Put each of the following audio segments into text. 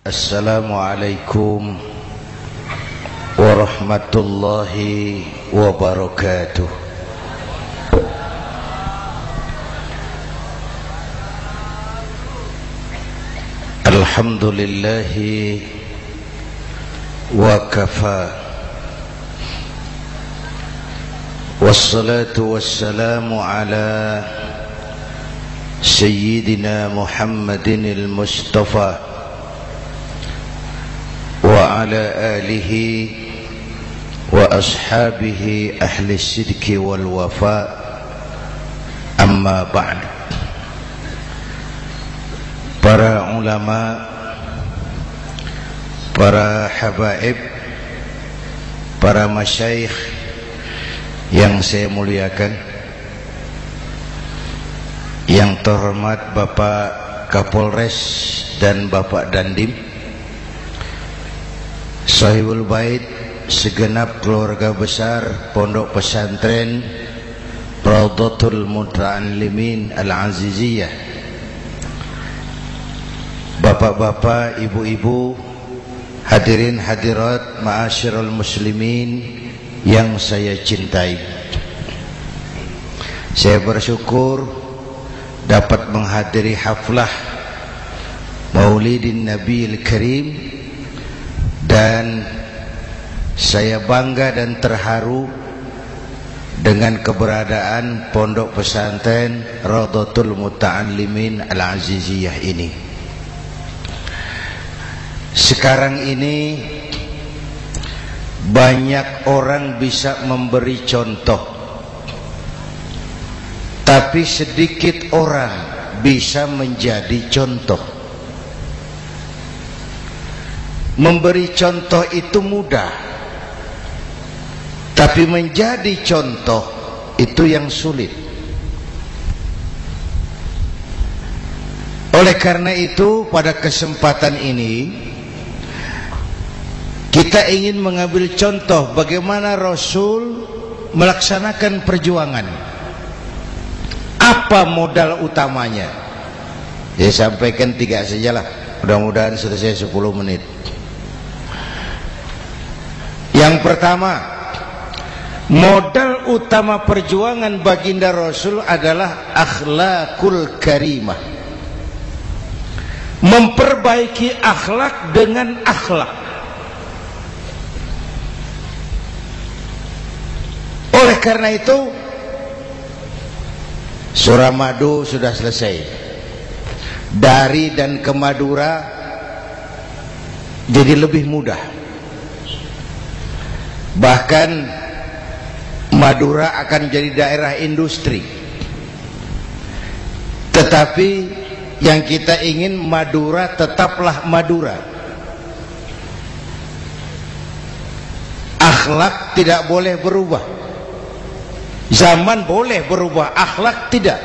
Assalamualaikum warahmatullahi wabarakatuh. Alhamdulillahi wa kafa, wassalatu wassalamu ala sayyidina Muhammadin al-Mustafa wa ala alihi wa ashabihi ahli sidki wal wafa, amma ba'd. Para ulama, para habaib, para masyayikh yang saya muliakan, yang terhormat Bapak Kapolres dan Bapak Dandim, Sahibul Bait, segenap keluarga besar Pondok Pesantren Raudhatul Muta'allimin Al-Aziziyah, bapak-bapak, ibu-ibu, hadirin hadirat ma'asyiral muslimin yang saya cintai. Saya bersyukur dapat menghadiri haflah Maulidin Nabiyil Karim, dan saya bangga dan terharu dengan keberadaan Pondok Pesantren Raudhatul Muta'allimin Al-Aziziyah ini. Sekarang ini banyak orang bisa memberi contoh, tapi sedikit orang bisa menjadi contoh. Memberi contoh itu mudah, tapi menjadi contoh itu yang sulit. Oleh karena itu, pada kesempatan ini kita ingin mengambil contoh bagaimana Rasul melaksanakan perjuangan. Apa modal utamanya? Saya sampaikan 3 sajalah, mudah-mudahan selesai 10 menit. Yang pertama, modal utama perjuangan baginda Rasul adalah akhlakul karimah. Memperbaiki akhlak dengan akhlak. Oleh karena itu, Suramadu sudah selesai. Dari dan ke Madura jadi lebih mudah. Bahkan Madura akan jadi daerah industri. Tetapi yang kita ingin, Madura tetaplah Madura. Akhlak tidak boleh berubah. Zaman boleh berubah, akhlak tidak.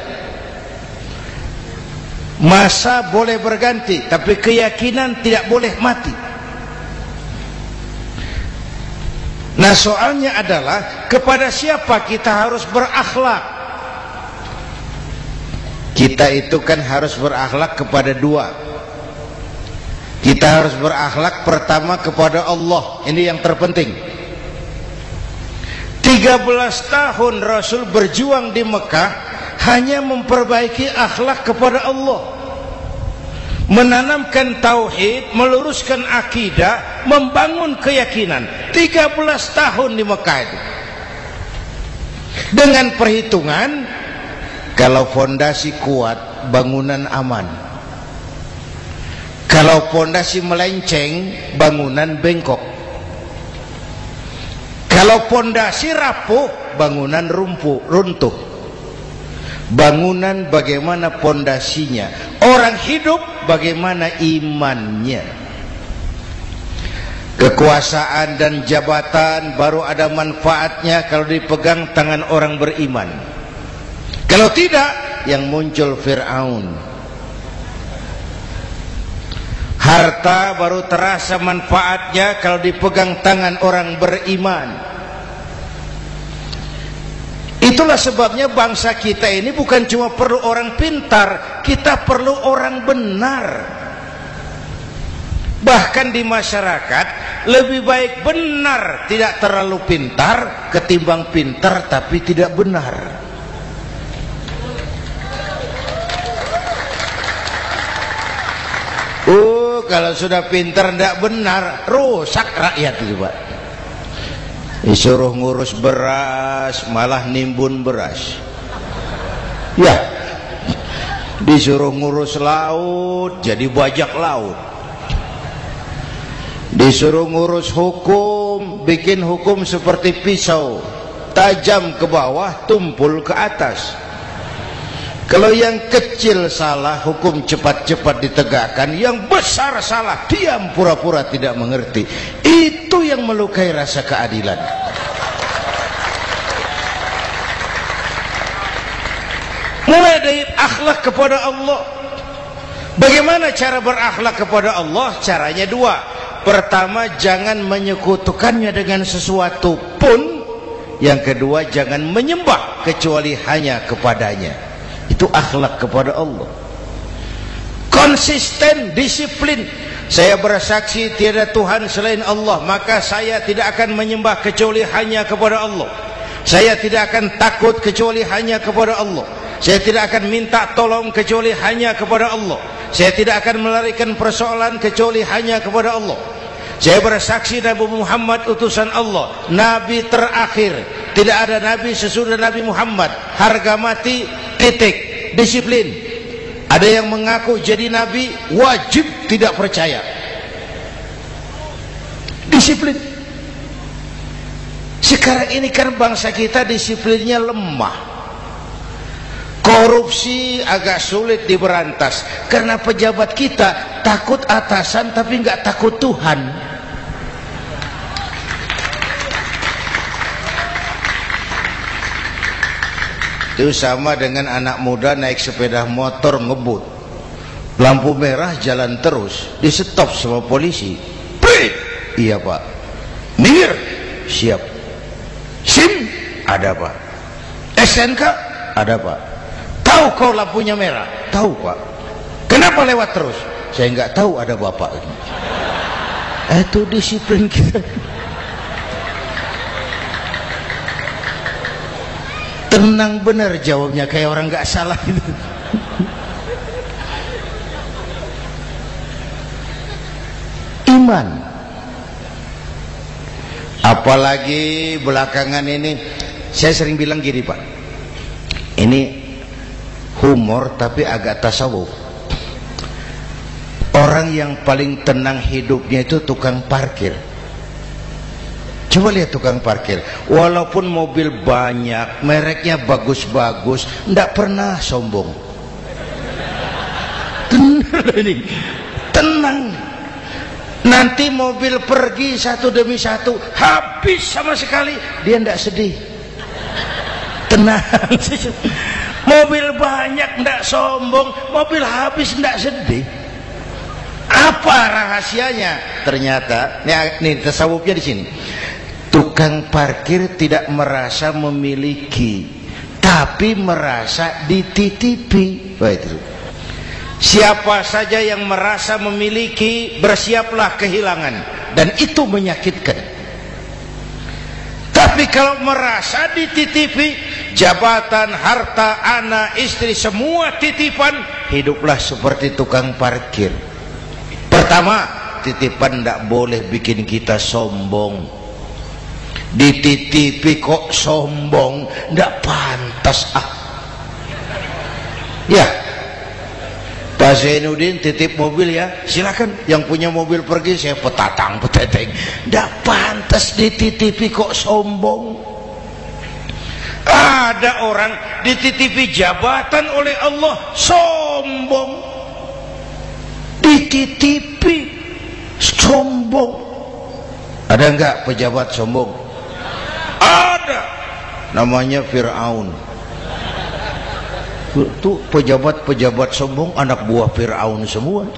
Masa boleh berganti, tapi keyakinan tidak boleh mati. Nah, soalnya adalah kepada siapa kita harus berakhlak. Kita itu kan harus berakhlak kepada 2. Kita harus berakhlak pertama kepada Allah. Ini yang terpenting. 13 tahun Rasul berjuang di Mekah hanya memperbaiki akhlak kepada Allah, menanamkan tauhid, meluruskan akidah, membangun keyakinan. 13 tahun di Mekah itu. Dengan perhitungan, kalau fondasi kuat, bangunan aman. Kalau fondasi melenceng, bangunan bengkok. Kalau fondasi rapuh, bangunan runtuh. Bangunan bagaimana fondasinya? Orang hidup bagaimana imannya? Kekuasaan dan jabatan baru ada manfaatnya kalau dipegang tangan orang beriman. Kalau tidak, yang muncul Fir'aun. Harta baru terasa manfaatnya kalau dipegang tangan orang beriman. Itulah sebabnya bangsa kita ini bukan cuma perlu orang pintar, kita perlu orang benar. Bahkan di masyarakat lebih baik benar tidak terlalu pintar ketimbang pintar tapi tidak benar. Kalau sudah pintar tidak benar, rusak rakyat itu, Pak. Disuruh ngurus beras malah nimbun beras. Ya, disuruh ngurus laut jadi bajak laut. Disuruh ngurus hukum, bikin hukum seperti pisau, tajam ke bawah, tumpul ke atas. Kalau yang kecil salah, hukum cepat-cepat ditegakkan. Yang besar salah, diam pura-pura tidak mengerti. Itu yang melukai rasa keadilan. Mulai dari akhlak kepada Allah. Bagaimana cara berakhlak kepada Allah? Caranya dua. Pertama, jangan menyekutukannya dengan sesuatu pun. Yang kedua, jangan menyembah kecuali hanya kepadanya. Itu akhlak kepada Allah. Konsisten, disiplin. Saya bersaksi tiada Tuhan selain Allah, maka saya tidak akan menyembah kecuali hanya kepada Allah. Saya tidak akan takut kecuali hanya kepada Allah. Saya tidak akan minta tolong kecuali hanya kepada Allah. Saya tidak akan melarikan persoalan kecuali hanya kepada Allah. Saya bersaksi Nabi Muhammad utusan Allah, Nabi terakhir. Tidak ada Nabi sesudah Nabi Muhammad. Harga mati, titik. Disiplin. Ada yang mengaku jadi Nabi, wajib tidak percaya. Disiplin. Sekarang ini kan bangsa kita disiplinnya lemah. Korupsi agak sulit diberantas karena pejabat kita takut atasan tapi nggak takut Tuhan. Itu sama dengan anak muda naik sepeda motor ngebut, lampu merah jalan terus, di stop sama polisi. Prit, iya Pak. Minggir, siap. SIM, ada Pak. SNK, ada Pak. Tahu kau lampunya merah? Tahu Pak. Kenapa lewat terus? Saya nggak tahu, ada Bapak. Itu disiplin kita. Tenang benar jawabnya, kayak orang nggak salah gitu. Iman. Apalagi belakangan ini saya sering bilang gini Pak, ini humor tapi agak tasawuf. Orang yang paling tenang hidupnya itu tukang parkir. Coba lihat tukang parkir, walaupun mobil banyak, mereknya bagus-bagus, tidak pernah sombong. Tenang. Nanti mobil pergi satu demi satu, habis sama sekali, dia tidak sedih. Tenang. Mobil banyak tidak sombong, mobil habis tidak sedih. Apa rahasianya? Ternyata, nih tasawufnya di sini. Tukang parkir tidak merasa memiliki, tapi merasa dititipi. Wah, itu. Siapa saja yang merasa memiliki, bersiaplah kehilangan, dan itu menyakitkan. Tapi kalau merasa dititipi, jabatan, harta, anak, istri, semua titipan, hiduplah seperti tukang parkir. Pertama, titipan tidak boleh bikin kita sombong. Dititipi kok sombong, tidak pantas. Ya, Pak Zainuddin titip mobil ya, silakan. Yang punya mobil pergi, saya peteteng. Tidak pantas dititipi kok sombong. Ada orang dititipi jabatan oleh Allah, sombong. Dititipi sombong. Ada enggak pejabat sombong? Ada, namanya Fir'aun. Itu pejabat-pejabat sombong anak buah Fir'aun semua.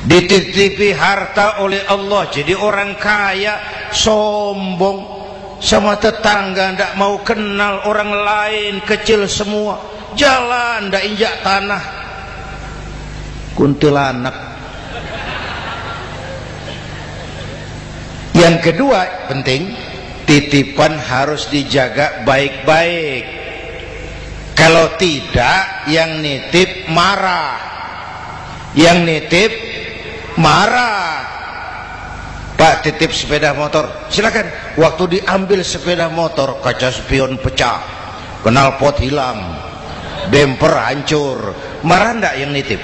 Dititipi harta oleh Allah, jadi orang kaya, sombong sama tetangga, tidak mau kenal orang lain, kecil semua, jalan tidak injak tanah. kuntilanak. Yang kedua penting, titipan harus dijaga baik-baik. Kalau tidak, yang nitip marah. Yang nitip marah. Pak, titip sepeda motor, silakan. Waktu diambil sepeda motor, kaca spion pecah, knalpot hilang, bemper hancur. Marah enggak yang nitip?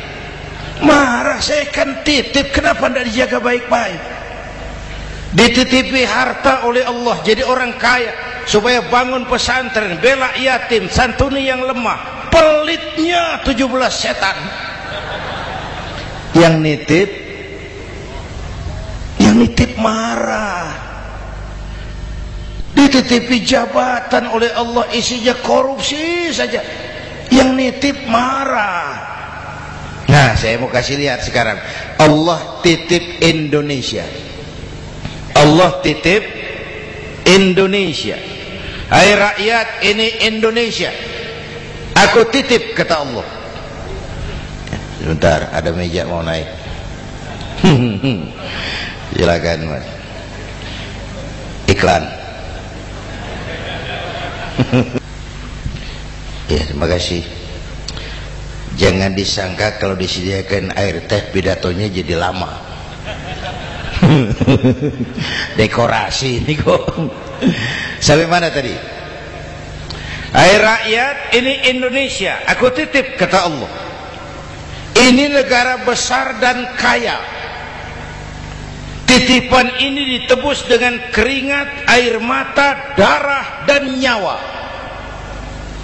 Marah. Saya kan titip, kenapa enggak dijaga baik-baik? Dititipi harta oleh Allah jadi orang kaya supaya bangun pesantren, bela yatim, santuni yang lemah. Pelitnya 17 setan. Yang nitip marah. Dititipi jabatan oleh Allah, isinya korupsi saja, yang nitip marah. Nah, saya mau kasih lihat sekarang. Allah titip Indonesia. Allah titip Indonesia. Hai rakyat, ini Indonesia, aku titip, kata Allah. Sebentar, ada meja mau naik. Silakan Mas. Iklan. Ya, terima kasih. Jangan disangka kalau disediakan air teh pidatonya jadi lama. Dekorasi ini kok. Sampai mana tadi? Hai rakyat, ini Indonesia, aku titip, kata Allah. Ini negara besar dan kaya. Titipan ini ditebus dengan keringat, air mata, darah, dan nyawa.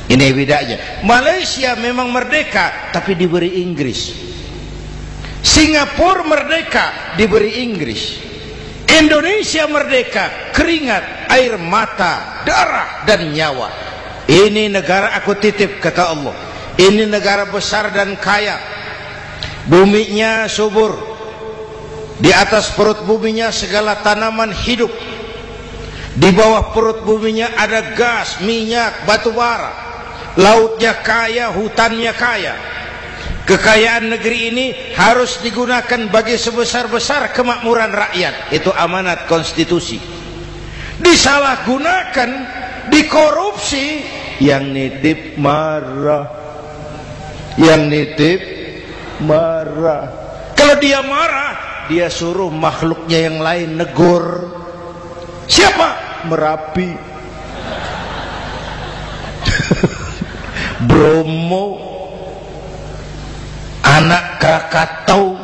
Ini bedanya. Malaysia memang merdeka, tapi diberi Inggris. Singapura merdeka, diberi Inggris. Indonesia merdeka, keringat, air mata, darah, dan nyawa. Ini negara aku titip, kata Allah. Ini negara besar dan kaya. Buminya subur. Di atas perut buminya segala tanaman hidup. Di bawah perut buminya ada gas, minyak, batu bara. Lautnya kaya, hutannya kaya. Kekayaan negeri ini harus digunakan bagi sebesar-besar kemakmuran rakyat. Itu amanat konstitusi. Disalahgunakan, dikorupsi, yang nitip marah. Yang nitip marah. Kalau dia marah, dia suruh makhluknya yang lain negur. Siapa? Merapi, Bromo, anak Krakatau.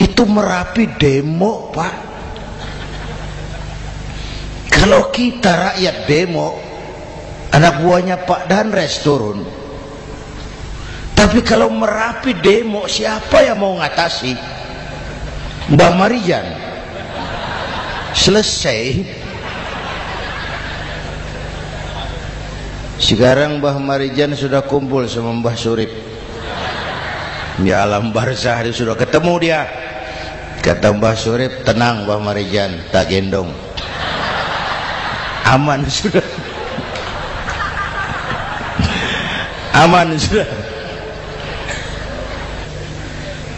Itu Merapi demo, Pak. Kalau kita rakyat demo, anak buahnya Pak Danres turun. Tapi kalau Merapi demo, siapa yang mau ngatasi? Mbah Marijan. Selesai. Sekarang Mbah Marijan sudah kumpul sama Mbah Surip di alam barzah, dia sudah ketemu dia. Kata Mbah Surip, tenang Mbah Marijan, tak gendong, aman sudah. Aman sudah.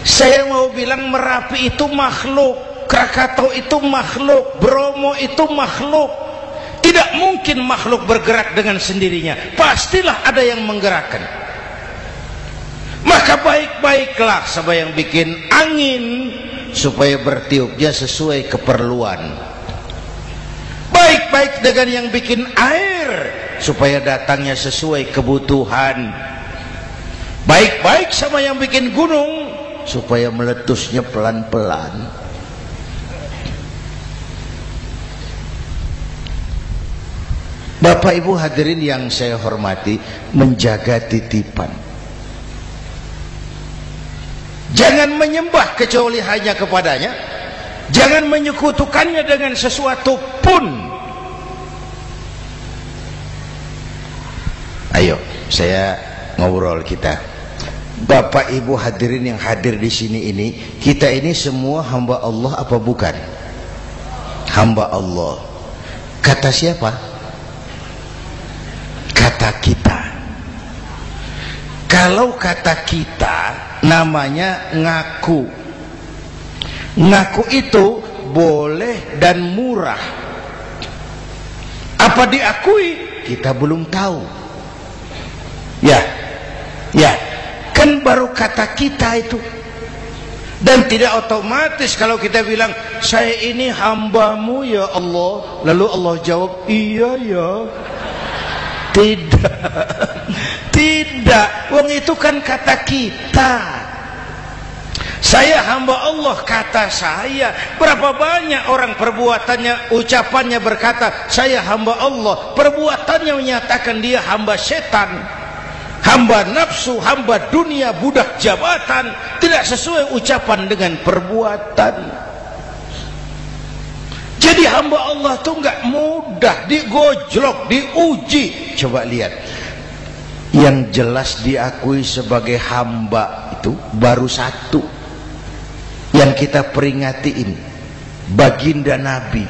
Saya mau bilang Merapi itu makhluk, Krakatau itu makhluk, Bromo itu makhluk. Tidak mungkin makhluk bergerak dengan sendirinya, pastilah ada yang menggerakkan. Maka baik-baiklah sama yang bikin angin supaya bertiupnya sesuai keperluan. Baik-baik dengan yang bikin air supaya datangnya sesuai kebutuhan. Baik-baik sama yang bikin gunung supaya meletusnya pelan-pelan. Bapak Ibu hadirin yang saya hormati, menjaga titipan. Jangan menyembah kecuali hanya kepadanya. Jangan menyekutukannya dengan sesuatu pun. Ayo, saya ngobrol kita. Bapak Ibu hadirin yang hadir di sini ini, kita ini semua hamba Allah apa bukan? Hamba Allah. Kata siapa? Kata kita. Kalau kata kita, namanya ngaku. Ngaku itu boleh dan murah. Apa diakui? Kita belum tahu. Ya, kan baru kata kita itu. Dan tidak otomatis kalau kita bilang, saya ini hambamu ya Allah, lalu Allah jawab, iya ya. Tidak, wong itu kan kata kita. Saya hamba Allah, kata saya. Berapa banyak orang perbuatannya, ucapannya berkata saya hamba Allah, perbuatannya menyatakan dia hamba setan, hamba nafsu, hamba dunia, budak jabatan. Tidak sesuai ucapan dengan perbuatan. Jadi hamba Allah itu enggak mudah, digojlok, diuji. Coba lihat, yang jelas diakui sebagai hamba itu baru satu yang kita peringati ini, baginda Nabi.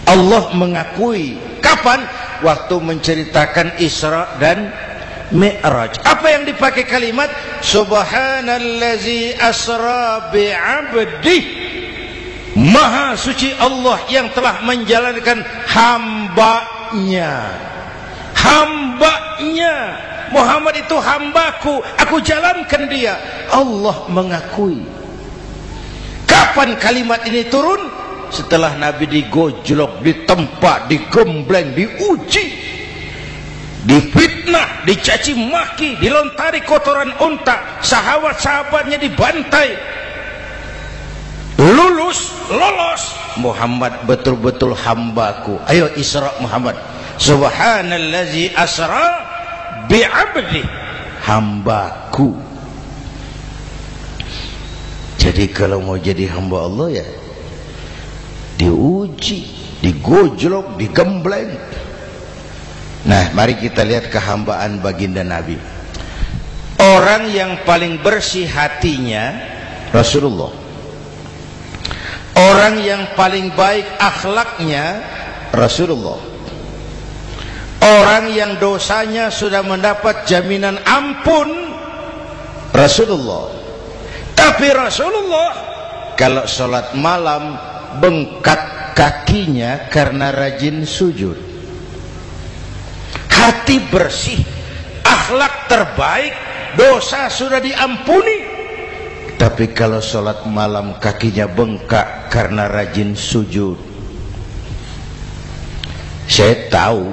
Allah mengakui kapan? Waktu menceritakan Isra dan Mi'raj. Apa yang dipakai kalimat? Subhanallazi asra bi'abdih. Maha suci Allah yang telah menjalankan hambanya. Hambanya. Muhammad itu hambaku, aku jalankan dia. Allah mengakui. Kapan kalimat ini turun? Setelah Nabi digojlok, ditempa, digembleng, diuji, difitnah, dicaci maki, dilontari kotoran unta, sahabat-sahabatnya dibantai. Lolos, Muhammad betul-betul hambaku. Ayo Isra Muhammad. Subhanallazi asra bi'abdi, hambaku. Jadi kalau mau jadi hamba Allah ya diuji, digojlok, digembleng. Nah, mari kita lihat kehambaan baginda Nabi. Orang yang paling bersih hatinya Rasulullah. Orang yang paling baik akhlaknya Rasulullah. Orang yang dosanya sudah mendapat jaminan ampun Rasulullah. Tapi Rasulullah kalau sholat malam bengkak kakinya karena rajin sujud. Hati bersih, akhlak terbaik, dosa sudah diampuni. Tapi kalau sholat malam kakinya bengkak karena rajin sujud. Saya tahu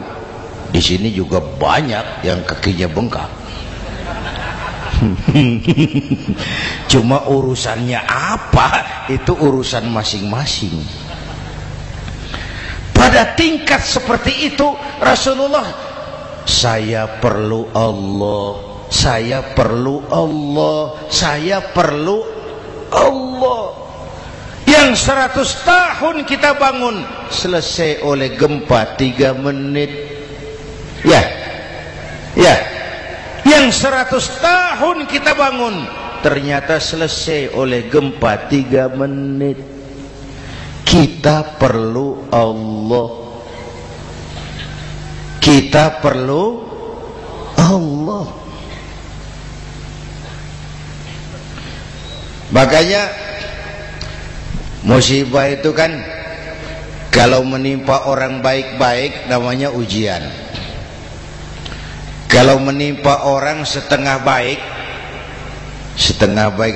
di sini juga banyak yang kakinya bengkak. Cuma urusannya apa, itu urusan masing-masing. Pada tingkat seperti itu Rasulullah, saya perlu Allah, saya perlu Allah, saya perlu Allah. Yang 100 tahun kita bangun selesai oleh gempa 3 menit. Ya. Yang 100 tahun kita bangun ternyata selesai oleh gempa 3 menit. Kita perlu Allah. Kita perlu Allah. Makanya musibah itu kan kalau menimpa orang baik-baik namanya ujian. Kalau menimpa orang setengah baik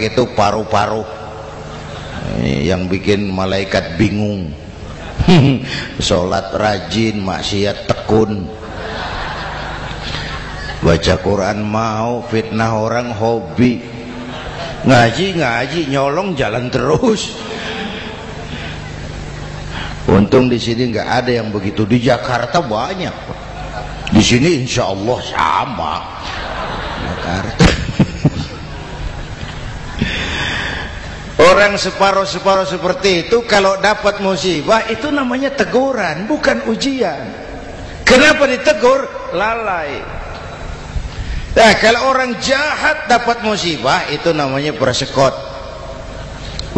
itu paru-paru yang bikin malaikat bingung. Sholat rajin, maksiat tekun, baca Quran mau, fitnah orang hobi, ngaji nyolong jalan terus. Untung di sini nggak ada yang begitu. Di Jakarta banyak. Di sini insya Allah sama. Jakarta. Orang separuh-separuh seperti itu kalau dapat musibah itu namanya teguran, bukan ujian. Kenapa ditegur? Lalai. Nah, kalau orang jahat dapat musibah itu namanya persekot.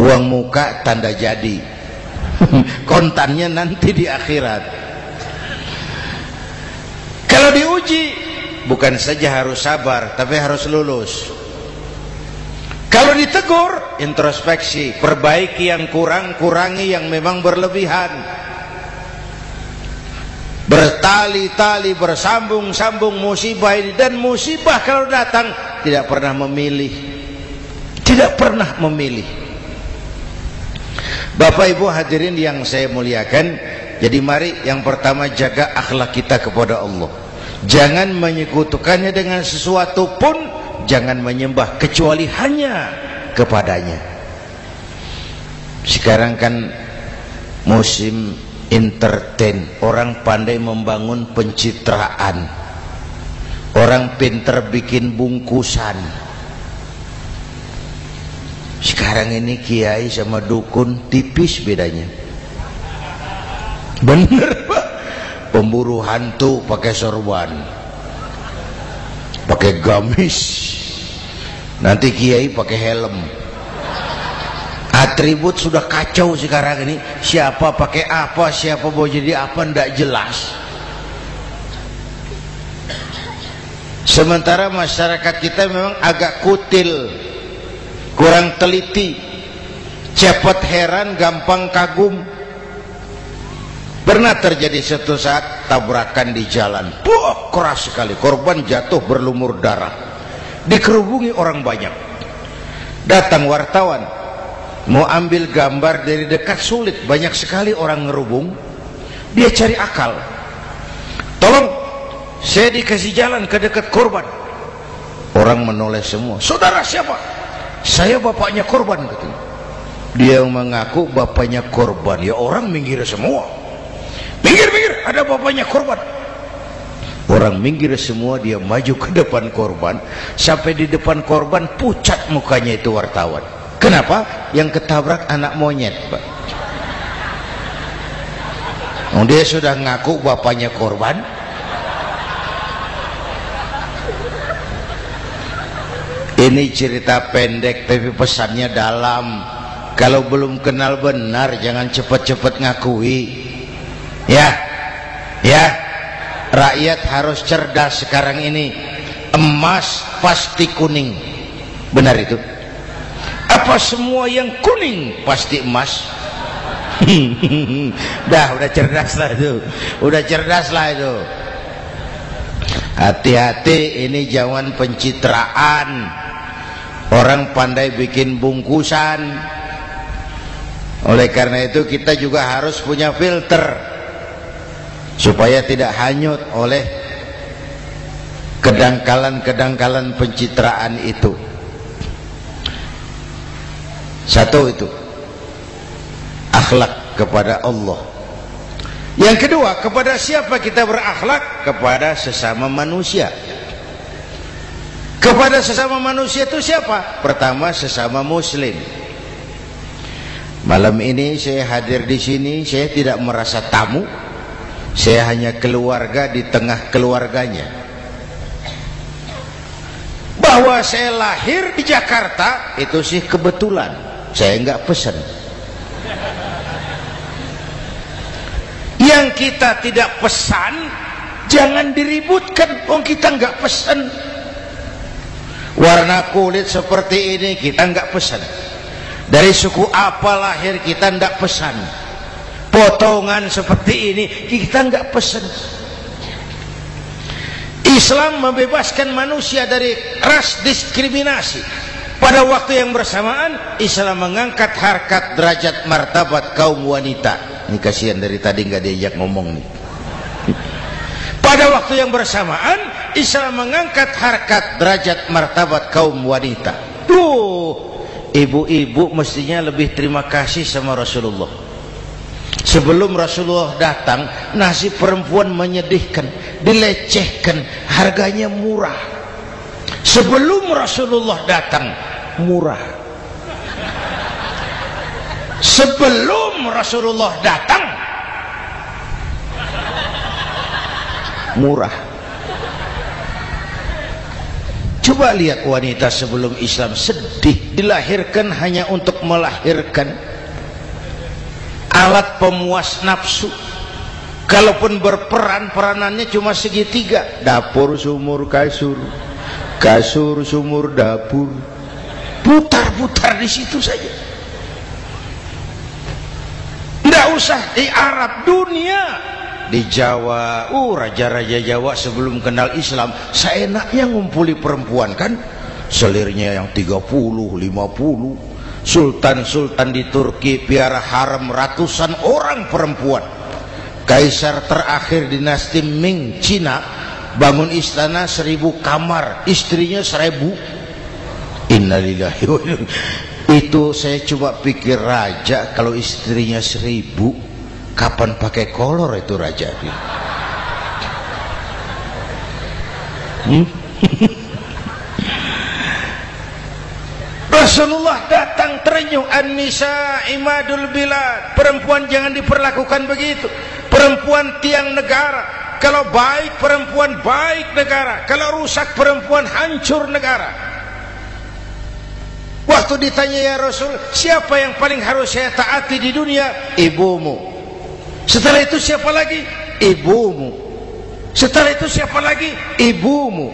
Uang muka tanda jadi. Kontannya nanti di akhirat. Kalau diuji bukan saja harus sabar, tapi harus lulus. ditegur, introspeksi, perbaiki yang kurang, kurangi yang memang berlebihan. Bertali-tali, bersambung-sambung musibah ini, dan musibah kalau datang tidak pernah memilih, tidak pernah memilih. Bapak Ibu hadirin yang saya muliakan, jadi mari yang pertama jaga akhlak kita kepada Allah. Jangan menyekutukannya dengan sesuatu pun, jangan menyembah kecuali hanya kepadanya. Sekarang kan musim entertain, orang pandai membangun pencitraan, orang pinter bikin bungkusan. Sekarang ini kiai sama dukun tipis bedanya. Bener Pak, pemburu hantu pakai sorban, pakai gamis, nanti kiai pakai helm. Atribut sudah kacau sekarang ini, siapa pakai apa, siapa mau jadi apa, ndak jelas. Sementara masyarakat kita memang agak kutil, kurang teliti, cepat heran, gampang kagum. Pernah terjadi suatu saat tabrakan di jalan, keras sekali, korban jatuh berlumur darah, dikerubungi orang banyak. Datang wartawan mau ambil gambar dari dekat, sulit, banyak sekali orang ngerubung. Dia cari akal, tolong saya dikasih jalan ke dekat korban. Orang menoleh semua. Saudara siapa? Saya bapaknya korban, katanya. Dia mengaku bapaknya korban. Ya orang minggir semua. Minggir, ada bapaknya korban. Orang minggir semua, dia maju ke depan korban. Sampai di depan korban pucat mukanya itu wartawan. Kenapa? Yang ketabrak anak monyet, Pak. Oh, dia sudah ngaku bapaknya korban. Ini cerita pendek tapi pesannya dalam. Kalau belum kenal benar jangan cepat-cepat ngakui. Ya, rakyat harus cerdas sekarang ini. Emas pasti kuning, benar itu? Apa semua yang kuning pasti emas? udah cerdas lah itu, udah cerdas lah itu. Hati-hati, ini jangan pencitraan. Orang pandai bikin bungkusan. Oleh karena itu kita juga harus punya filter supaya tidak hanyut oleh kedangkalan-kedangkalan pencitraan itu. Satu itu akhlak kepada Allah. Yang kedua, kepada siapa kita berakhlak? Kepada sesama manusia. Kepada sesama manusia itu siapa? Pertama, sesama muslim. Malam ini saya hadir di sini, saya tidak merasa tamu. Saya hanya keluarga di tengah keluarganya. Bahwa saya lahir di Jakarta itu sih kebetulan, saya nggak pesan. Yang kita tidak pesan jangan diributkan. Oh, kita nggak pesan. Warna kulit seperti ini kita nggak pesan. Dari suku apa lahir kita nggak pesan. Potongan seperti ini kita nggak pesan. Islam membebaskan manusia dari ras diskriminasi. Pada waktu yang bersamaan Islam mengangkat harkat, derajat, martabat kaum wanita. Ini kasihan dari tadi nggak diajak ngomong nih. Pada waktu yang bersamaan Islam mengangkat harkat, derajat, martabat kaum wanita. Ibu-ibu mestinya lebih terima kasih sama Rasulullah. Sebelum Rasulullah datang, nasib perempuan menyedihkan, dilecehkan, harganya murah. Sebelum Rasulullah datang, murah. Sebelum Rasulullah datang, murah. Coba lihat wanita sebelum Islam, sedih, dilahirkan hanya untuk melahirkan, alat pemuas nafsu. Kalaupun berperan, peranannya cuma segitiga, dapur sumur kasur, kasur sumur dapur. putar-putar di situ saja. Tidak usah di Arab, dunia. Di Jawa, raja-raja Jawa sebelum kenal Islam seenaknya ngumpuli perempuan kan, selirnya yang 30, 50. Sultan-sultan di Turki piara harem ratusan orang perempuan. Kaisar terakhir dinasti Ming Cina bangun istana 1000 kamar, istrinya 1000. Innalillahi wa inna. Itu saya coba pikir, raja kalau istrinya 1000, kapan pakai kolor itu raja? Rasulullah datang terenyuh, an-nisa imadul bilad. Perempuan jangan diperlakukan begitu. Perempuan tiang negara. Kalau baik perempuan, baik negara. Kalau rusak perempuan, hancur negara. Waktu ditanya, ya Rasul, siapa yang paling harus saya taati di dunia? Ibumu. Setelah itu siapa lagi? Ibumu. Setelah itu siapa lagi? Ibumu.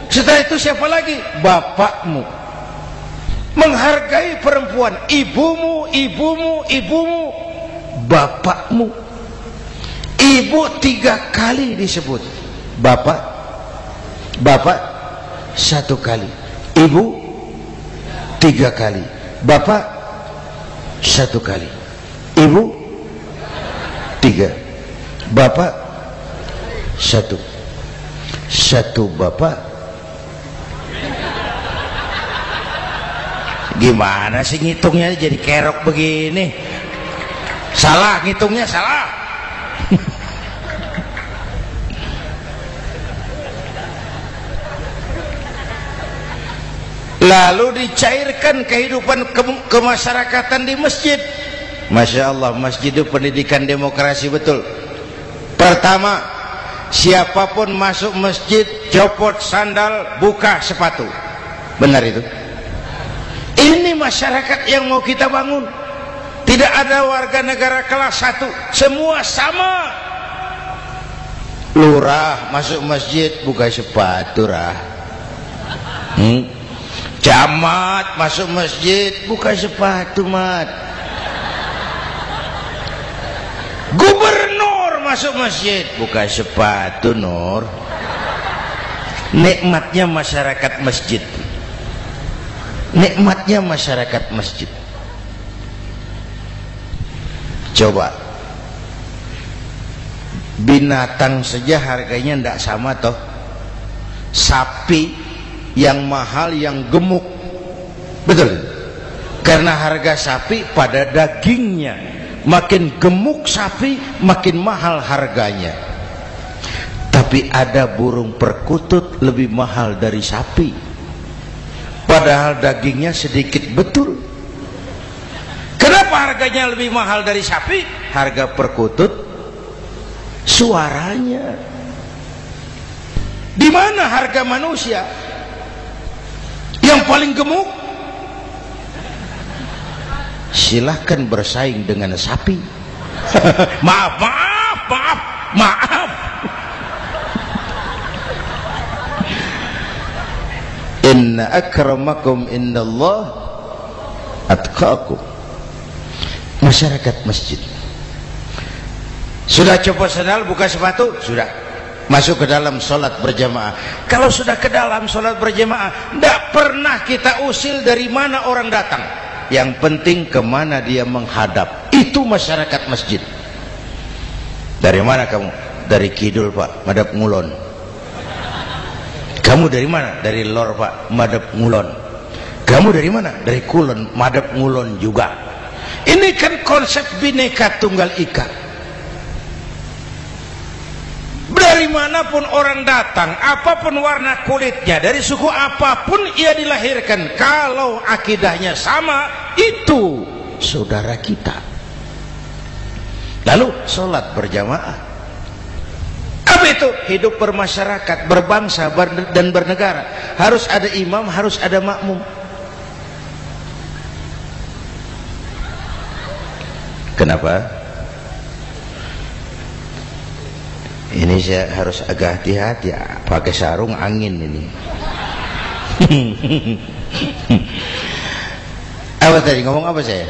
Setelah itu siapa lagi? Bapakmu. Menghargai perempuan, ibumu, ibumu, ibumu, bapakmu. Ibu 3 kali disebut, bapak 1 kali, ibu 3 kali, bapak 1 kali, ibu 3, bapak 1, 1 bapak. Gimana sih ngitungnya jadi kerok begini? Salah ngitungnya, salah. Lalu dicairkan kehidupan kemasyarakatan di masjid. Masya Allah, masjid itu pendidikan demokrasi betul. Pertama, siapapun masuk masjid copot sandal, buka sepatu. Benar itu? Ini masyarakat yang mau kita bangun. Tidak ada warga negara kelas 1, semua sama. Lurah masuk masjid buka sepatu, rah. Camat masuk masjid buka sepatu, mat. Gubernur masuk masjid buka sepatu, nur. Nikmatnya masyarakat masjid. Nikmatnya masyarakat masjid. Coba, binatang saja harganya tidak sama toh. Sapi yang mahal, yang gemuk, betul? Karena harga sapi pada dagingnya. Makin gemuk sapi, makin mahal harganya. Tapi ada burung perkutut lebih mahal dari sapi, padahal dagingnya sedikit, betul. Kenapa harganya lebih mahal dari sapi? Harga perkutut suaranya. Di mana harga manusia yang paling gemuk? Silahkan bersaing dengan sapi. Maaf. Inna akramakum indallah atqakum. Masyarakat masjid sudah copot sandal, buka sepatu, sudah masuk ke dalam sholat berjamaah. Kalau sudah ke dalam sholat berjamaah, tidak pernah kita usil dari mana orang datang. Yang penting kemana dia menghadap. Itu masyarakat masjid. Dari mana kamu? Dari kidul, Pak, madhab ngulon. Kamu dari mana? Dari lor, Pak, madhab ngulon. Kamu dari mana? Dari kulon, madhab ngulon juga. Ini kan konsep bineka tunggal ika. Dari manapun orang datang, apapun warna kulitnya, dari suku apapun ia dilahirkan, kalau akidahnya sama, itu saudara kita. Lalu sholat berjamaah. Apa itu? Hidup bermasyarakat, berbangsa dan bernegara. Harus ada imam, harus ada makmum. Kenapa? Ini saya harus agak hati-hati ya, pakai sarung angin ini. Apa tadi ngomong apa saya?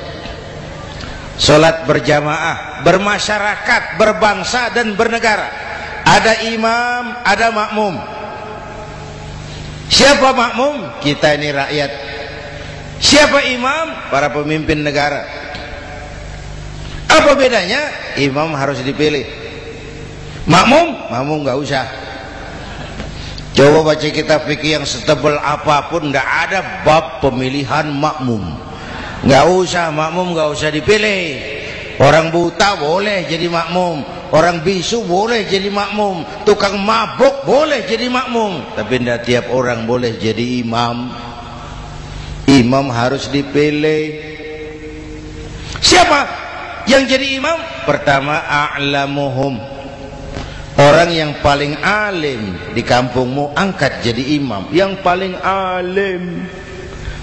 Sholat berjamaah, bermasyarakat, berbangsa dan bernegara. Ada imam, ada makmum. Siapa makmum? Kita ini rakyat. Siapa imam? Para pemimpin negara. Apa bedanya? Imam harus dipilih. Makmum nggak usah. Coba baca kitab fikih yang setebal apapun, nggak ada bab pemilihan makmum. Nggak usah, makmum nggak usah dipilih. Orang buta boleh jadi makmum, orang bisu boleh jadi makmum, tukang mabuk boleh jadi makmum, tapi tidak tiap orang boleh jadi imam. Imam harus dipilih. Siapa yang jadi imam? Pertama, a'lamuhum, orang yang paling alim di kampungmu angkat jadi imam. Yang paling alim,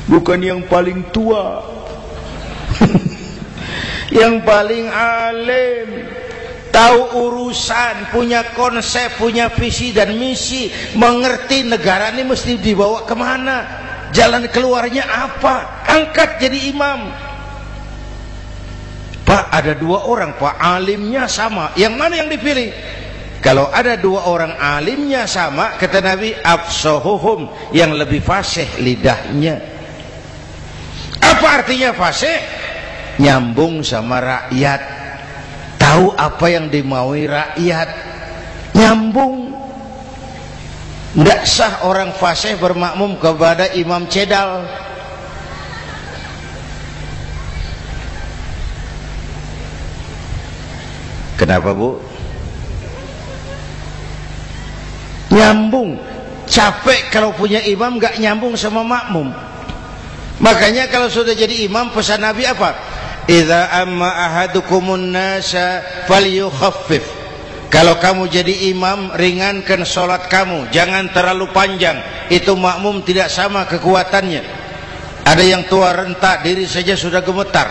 bukan yang paling tua. Yang paling alim, tahu urusan, punya konsep, punya visi dan misi, mengerti negara ini mesti dibawa kemana, jalan keluarnya apa, angkat jadi imam. Pak, ada dua orang Pak, alimnya sama, yang mana yang dipilih? Kalau ada dua orang alimnya sama, kata Nabi, afsahuhum, yang lebih fasih lidahnya. Apa artinya fasih? Nyambung sama rakyat, tahu apa yang dimaui rakyat, nyambung. Tidak sah orang fasih bermakmum kepada imam cedal. Kenapa Bu? Nyambung. Capek kalau punya imam gak nyambung sama makmum. Makanya kalau sudah jadi imam, pesan Nabi apa? Idza amma ahadukumun nasa falyukhaffif. Kalau kamu jadi imam, ringankan sholat kamu, jangan terlalu panjang. Itu makmum tidak sama kekuatannya. Ada yang tua renta, diri saja sudah gemetar.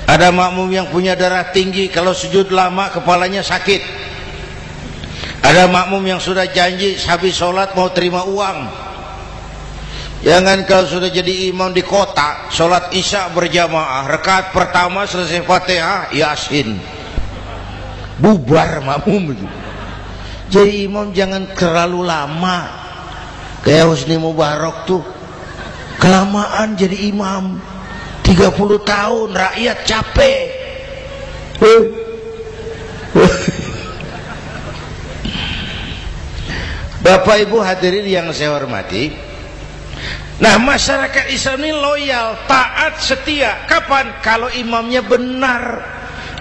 Ada makmum yang punya darah tinggi, kalau sujud lama kepalanya sakit. Ada makmum yang sudah janji habis sholat mau terima uang. Jangan kalau sudah jadi imam di kota, sholat isya berjamaah, rakaat pertama selesai Fatihah, Yasin, bubar makmum itu. Jadi imam jangan terlalu lama. Kayak Husni Mubarak tuh, kelamaan jadi imam, 30 tahun, rakyat capek. Bapak Ibu hadirin yang saya hormati, nah masyarakat Islam ini loyal, taat, setia. Kapan? Kalau imamnya benar.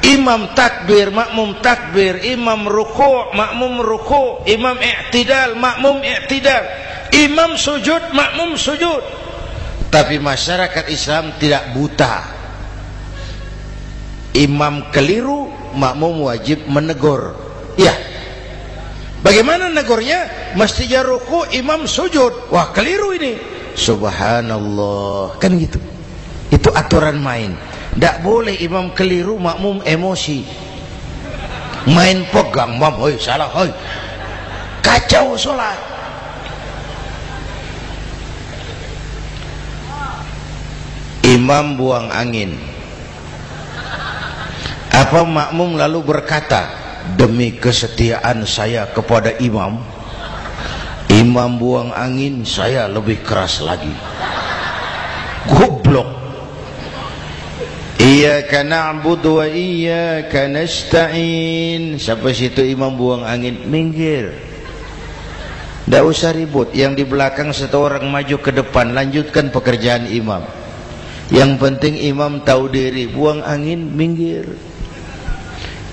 Imam takbir, makmum takbir, imam ruku', makmum ruku', imam i'tidal, makmum i'tidal, imam sujud, makmum sujud. Tapi masyarakat Islam tidak buta. Imam keliru, makmum wajib menegur. Ya. Bagaimana negurnya? Mestinya ruku', imam sujud. Wah, keliru ini. Subhanallah, kan gitu. Itu aturan main. Tidak boleh imam keliru, makmum emosi, main pegang, mam, hoi salah, hoi, kacau sholat. Imam buang angin, apa makmum lalu berkata, demi kesetiaan saya kepada imam, imam buang angin, saya lebih keras lagi. Goblok. Iyyaka na'budu wa iyyaka nasta'in. Sampai situ imam buang angin, minggir. Tidak usah ribut. Yang di belakang satu orang maju ke depan, lanjutkan pekerjaan imam. Yang penting imam tahu diri, buang angin, minggir.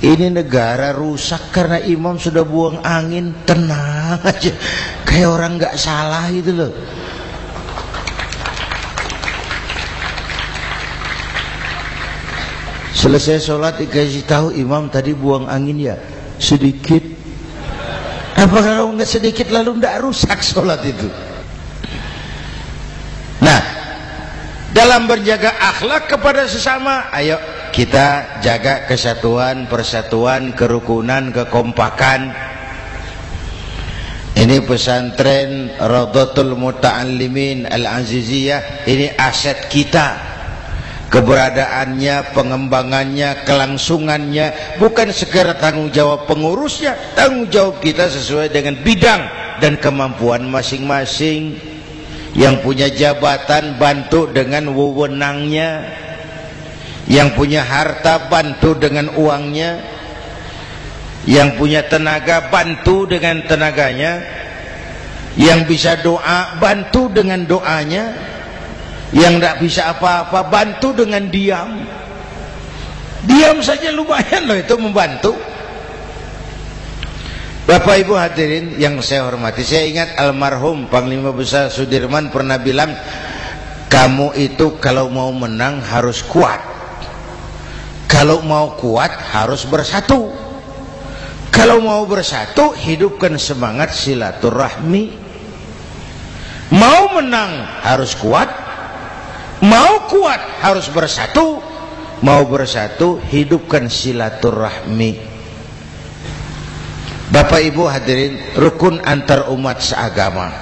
Ini negara rusak karena imam sudah buang angin, tenang aja, kayak orang nggak salah gitu loh. Selesai sholat dikasih tahu imam tadi buang angin ya sedikit. Apa kalau nggak sedikit lalu nggak rusak sholat itu? Nah, dalam berjaga akhlak kepada sesama, ayo kita jaga kesatuan, persatuan, kerukunan, kekompakan. Ini pesantren Rawdatul Muta'allimin Al-Aziziyah, ini aset kita, keberadaannya, pengembangannya, kelangsungannya, bukan sekedar tanggung jawab pengurusnya, tanggung jawab kita sesuai dengan bidang dan kemampuan masing-masing. Yang punya jabatan bantu dengan wewenangnya, yang punya harta bantu dengan uangnya, yang punya tenaga bantu dengan tenaganya, yang bisa doa bantu dengan doanya, yang tidak bisa apa-apa bantu dengan diam. Diam saja lumayan loh itu membantu. Bapak Ibu hadirin yang saya hormati, saya ingat almarhum Panglima Besar Sudirman pernah bilang, kamu itu kalau mau menang harus kuat, kalau mau kuat harus bersatu, kalau mau bersatu hidupkan semangat silaturahmi. Mau menang harus kuat, mau kuat harus bersatu, mau bersatu hidupkan silaturahmi. Bapak Ibu hadirin, rukun antar umat seagama.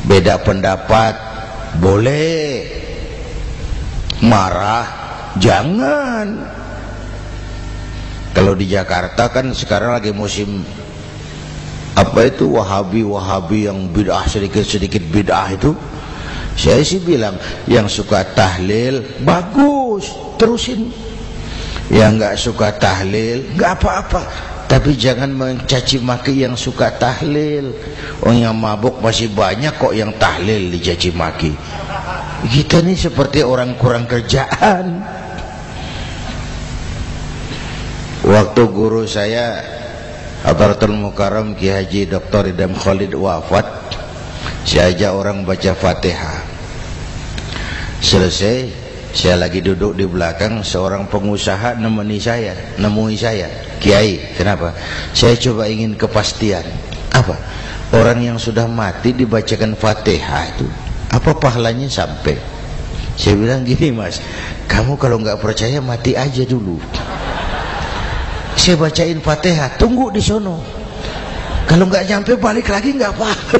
Beda pendapat boleh, marah jangan. Kalau di Jakarta kan sekarang lagi musim apa itu wahabi yang bid'ah, sedikit bid'ah itu. Saya sih bilang yang suka tahlil bagus, terusin. Yang nggak suka tahlil nggak apa-apa, tapi jangan mencaci maki yang suka tahlil. Yang mabuk masih banyak kok yang tahlil dicaci maki. Kita nih seperti orang kurang kerjaan. Waktu guru saya Hadratul Mukarram Ki Haji Dr. Idham Khalid wafat, saya ajak orang baca Fatihah. Selesai, saya lagi duduk di belakang, seorang pengusaha nemui saya, Kiai, kenapa? Saya coba ingin kepastian. Apa? Orang yang sudah mati dibacakan Fatihah itu, apa pahalanya sampai? Saya bilang gini, Mas, kamu kalau nggak percaya mati aja dulu. Saya bacain Fatihah, tunggu di sono. Kalau nggak nyampe balik lagi nggak apa-apa.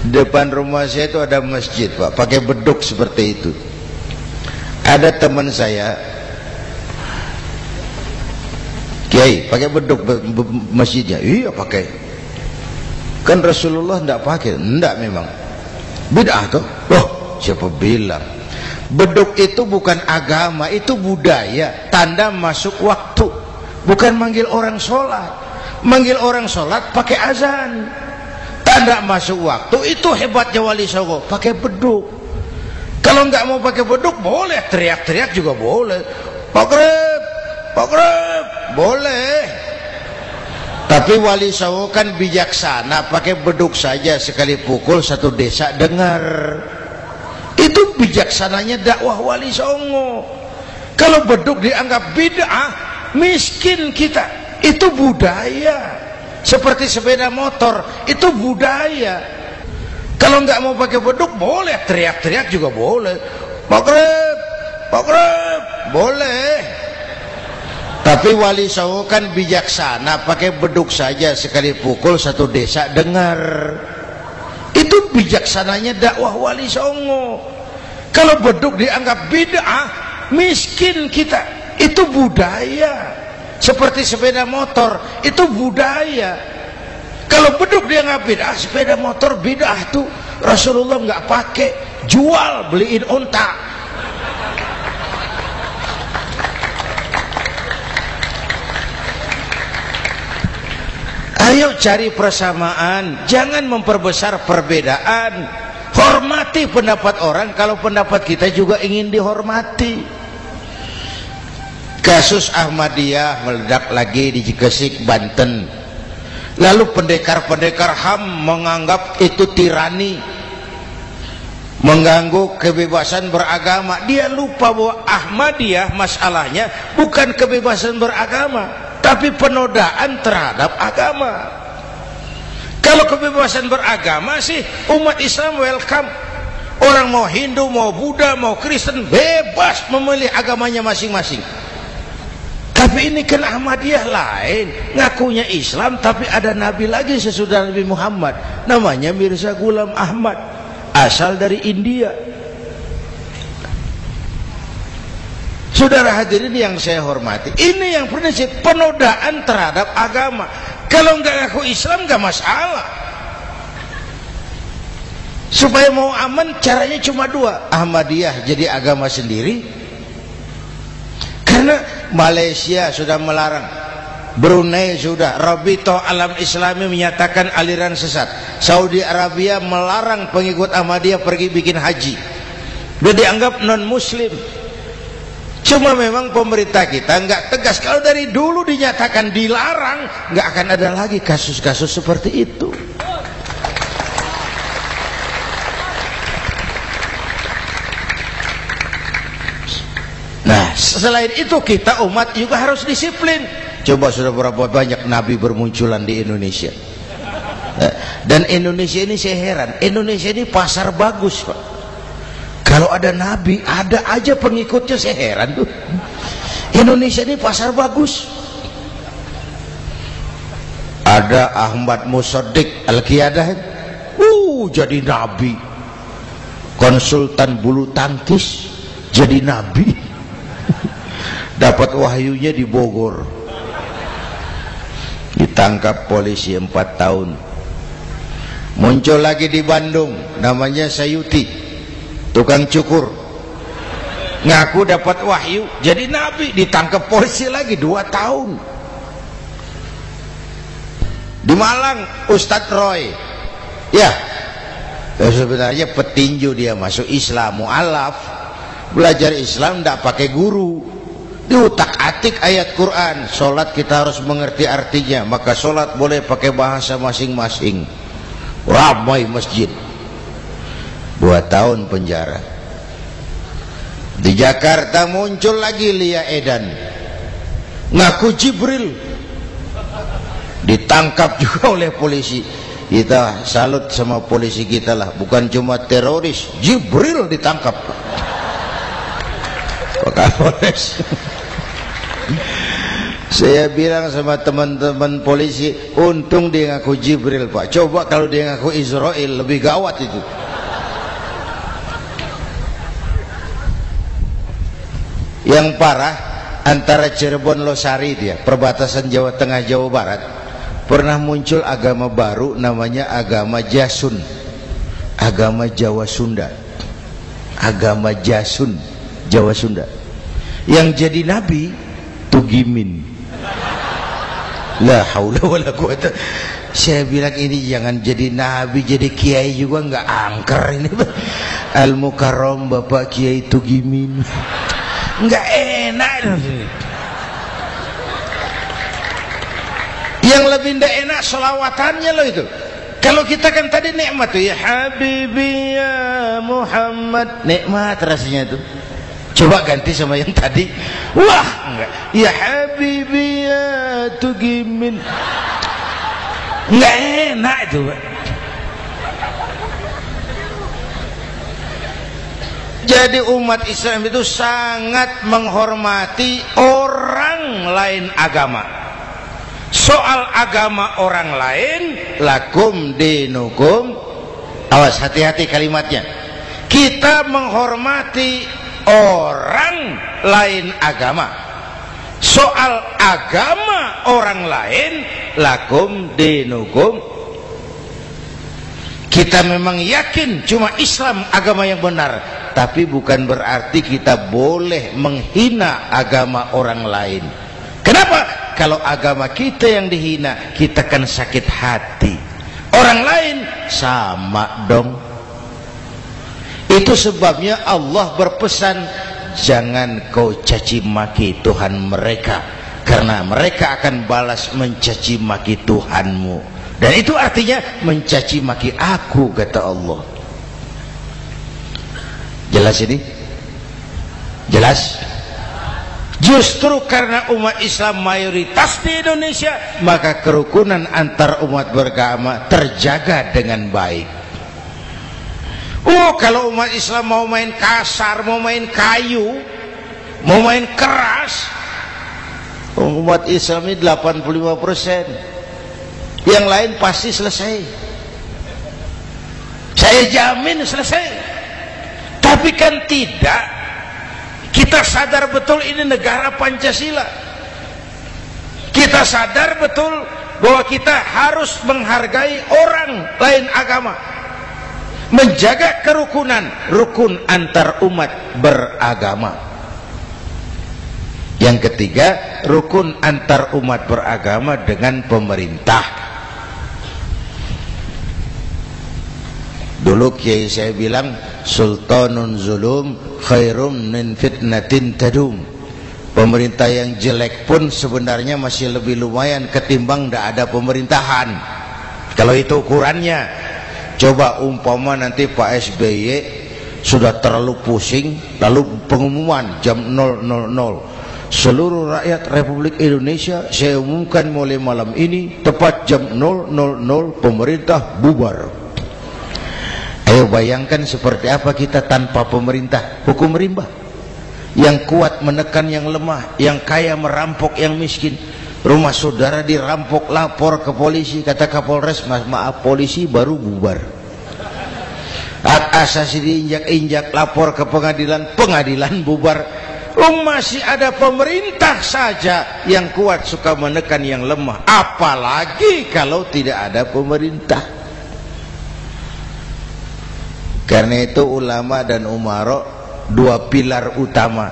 Depan rumah saya itu ada masjid, Pak, pakai beduk seperti itu. Ada teman saya, Kiai, pakai beduk masjidnya. Iya pakai. Kan Rasulullah tidak pakai. Tidak memang. Bid'ah tuh. Oh, siapa bilang? Beduk itu bukan agama, itu budaya, tanda masuk waktu. Bukan manggil orang sholat. Manggil orang sholat pakai azan. Tanda masuk waktu, itu hebatnya Wali Songo, pakai beduk. Kalau nggak mau pakai beduk boleh, teriak-teriak juga boleh. Maghrib, maghrib, boleh. Tapi Wali Songo kan bijaksana, pakai beduk saja, sekali pukul satu desa dengar. Itu bijaksananya dakwah Wali Songo. Kalau beduk dianggap bid'ah, miskin kita. Itu budaya. Seperti sepeda motor, itu budaya. Kalau nggak mau pakai beduk boleh, teriak-teriak juga boleh. Maghrib, maghrib, boleh. Tapi Wali Songo kan bijaksana, pakai beduk saja, sekali pukul satu desa dengar. Itu bijaksananya dakwah Wali Songo. Kalau beduk dianggap bid'ah, miskin kita. Itu budaya. Seperti sepeda motor, itu budaya. Kalau beduk dia nggak bid'ah, sepeda motor bid'ah tuh. Rasulullah nggak pakai, jual, beliin unta. Ayo cari persamaan, jangan memperbesar perbedaan. Hormati pendapat orang kalau pendapat kita juga ingin dihormati. Kasus Ahmadiyah meledak lagi di Cikesik, Banten. Lalu pendekar-pendekar HAM menganggap itu tirani, mengganggu kebebasan beragama. Dia lupa bahwa Ahmadiyah masalahnya bukan kebebasan beragama, tapi penodaan terhadap agama. Kalau kebebasan beragama sih umat Islam welcome. Orang mau Hindu, mau Buddha, mau Kristen bebas memilih agamanya masing-masing. Tapi ini kan Ahmadiyah lain, ngakunya Islam tapi ada nabi lagi sesudah Nabi Muhammad, namanya Mirza Ghulam Ahmad, asal dari India. Saudara hadirin yang saya hormati, ini yang prinsip penodaan terhadap agama. Kalau nggak ngaku Islam nggak masalah. Supaya mau aman caranya cuma dua, Ahmadiyah jadi agama sendiri, karena Malaysia sudah melarang, Brunei sudah, Rabitoh Alam Islami menyatakan aliran sesat, Saudi Arabia melarang pengikut Ahmadiyah pergi bikin haji, udah dianggap non muslim. Cuma memang pemerintah kita nggak tegas. Kalau dari dulu dinyatakan dilarang, nggak akan ada lagi kasus-kasus seperti itu. Nah, selain itu kita umat juga harus disiplin. Coba sudah berapa banyak nabi bermunculan di Indonesia. Dan Indonesia ini saya heran, Indonesia ini pasar bagus, Pak. Kalau ada nabi, ada aja pengikutnya, saya heran tuh. Indonesia ini pasar bagus. Ada Ahmad Musaddiq Al-Qiyadah, jadi nabi. Konsultan bulu tangkis jadi nabi. Dapat wahyunya di Bogor, ditangkap polisi 4 tahun. Muncul lagi di Bandung, namanya Sayuti, tukang cukur, ngaku dapat wahyu jadi nabi, ditangkap polisi lagi 2 tahun. Di Malang Ustadz Roy, ya sebenarnya petinju, dia masuk Islam, mu'alaf, belajar Islam tidak pakai guru, diutak-atik ayat Quran. Sholat kita harus mengerti artinya, maka sholat boleh pakai bahasa masing-masing. Ramai masjid. 2 tahun penjara. Di Jakarta muncul lagi Lia Edan, ngaku Jibril, ditangkap juga oleh polisi. Kita salut sama polisi kita lah, bukan cuma teroris, Jibril ditangkap Pak Kapolres. Saya bilang sama teman-teman polisi, untung dia ngaku Jibril, Pak. Coba kalau dia ngaku Israel, lebih gawat itu. Yang parah, antara Cirebon Losari, dia perbatasan Jawa Tengah Jawa Barat, pernah muncul agama baru namanya agama Jasun, agama Jawa Sunda, agama Jasun Jawa Sunda. Yang jadi nabi Tugimin. La haula wala quwata. Saya bilang ini jangan jadi nabi, jadi kiai juga nggak angker ini. Al Mukarram Bapak Kiai Tugimin, nggak enak. Yang lebih nggak enak selawatannya loh itu. Kalau kita kan tadi nikmat tuh, ya Habibi ya Muhammad, nikmat rasanya itu. Coba ganti sama yang tadi, wah enggak, ya Habibi ya Tugimin, enggak enak itu, Pak. Jadi umat Islam itu sangat menghormati orang lain agama. Soal agama orang lain, lakum dinukum, awas hati-hati kalimatnya. Kita menghormati orang lain agama. Soal agama orang lain, lakum dinukum. Kita memang yakin cuma Islam agama yang benar, tapi bukan berarti kita boleh menghina agama orang lain. Kenapa? Kalau agama kita yang dihina, kita kan sakit hati. Orang lain sama dong. Itu sebabnya Allah berpesan, jangan kau caci maki Tuhan mereka, karena mereka akan balas mencaci maki Tuhanmu. Dan itu artinya mencaci maki aku, kata Allah. Jelas ini? Jelas? Justru karena umat Islam mayoritas di Indonesia, maka kerukunan antar umat beragama terjaga dengan baik. Kalau umat Islam mau main kasar, mau main kayu, mau main keras, Umat Islam ini 85%. Yang lain pasti selesai. Saya jamin selesai. Tapi kan tidak. Kita sadar betul ini negara Pancasila. Kita sadar betul bahwa kita harus menghargai orang lain agama, menjaga kerukunan, rukun antar umat beragama. Yang ketiga, rukun antar umat beragama dengan pemerintah. Dulu kiai saya bilang, sultanun zulum khairum min fitnatin tadum. Pemerintah yang jelek pun sebenarnya masih lebih lumayan ketimbang tidak ada pemerintahan. Kalau itu ukurannya. Coba umpama nanti Pak SBY sudah terlalu pusing, lalu pengumuman jam 000, seluruh rakyat Republik Indonesia saya umumkan mulai malam ini tepat jam 000 pemerintah bubar. Ayo bayangkan seperti apa kita tanpa pemerintah. Hukum rimba, yang kuat menekan yang lemah, yang kaya merampok yang miskin. Rumah saudara dirampok, lapor ke polisi, kata Kapolres, maaf polisi baru bubar. Hak asasi diinjak-injak, lapor ke pengadilan, pengadilan bubar. Masih ada pemerintah saja yang kuat suka menekan yang lemah, apalagi kalau tidak ada pemerintah. Karena itu ulama dan umara dua pilar utama.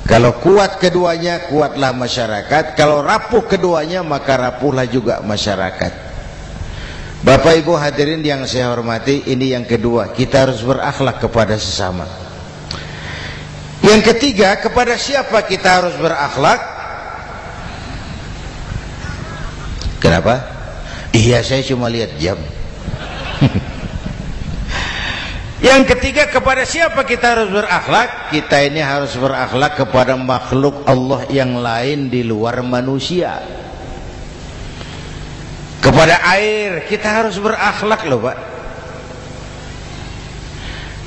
Kalau kuat keduanya, kuatlah masyarakat. Kalau rapuh keduanya, maka rapuhlah juga masyarakat. Bapak Ibu hadirin yang saya hormati, ini yang kedua, kita harus berakhlak kepada sesama. Yang ketiga, kepada siapa kita harus berakhlak? Kenapa? Iya, saya cuma lihat jam. Yang ketiga, kepada siapa kita harus berakhlak? Kita ini harus berakhlak kepada makhluk Allah yang lain di luar manusia. Kepada air kita harus berakhlak loh Pak.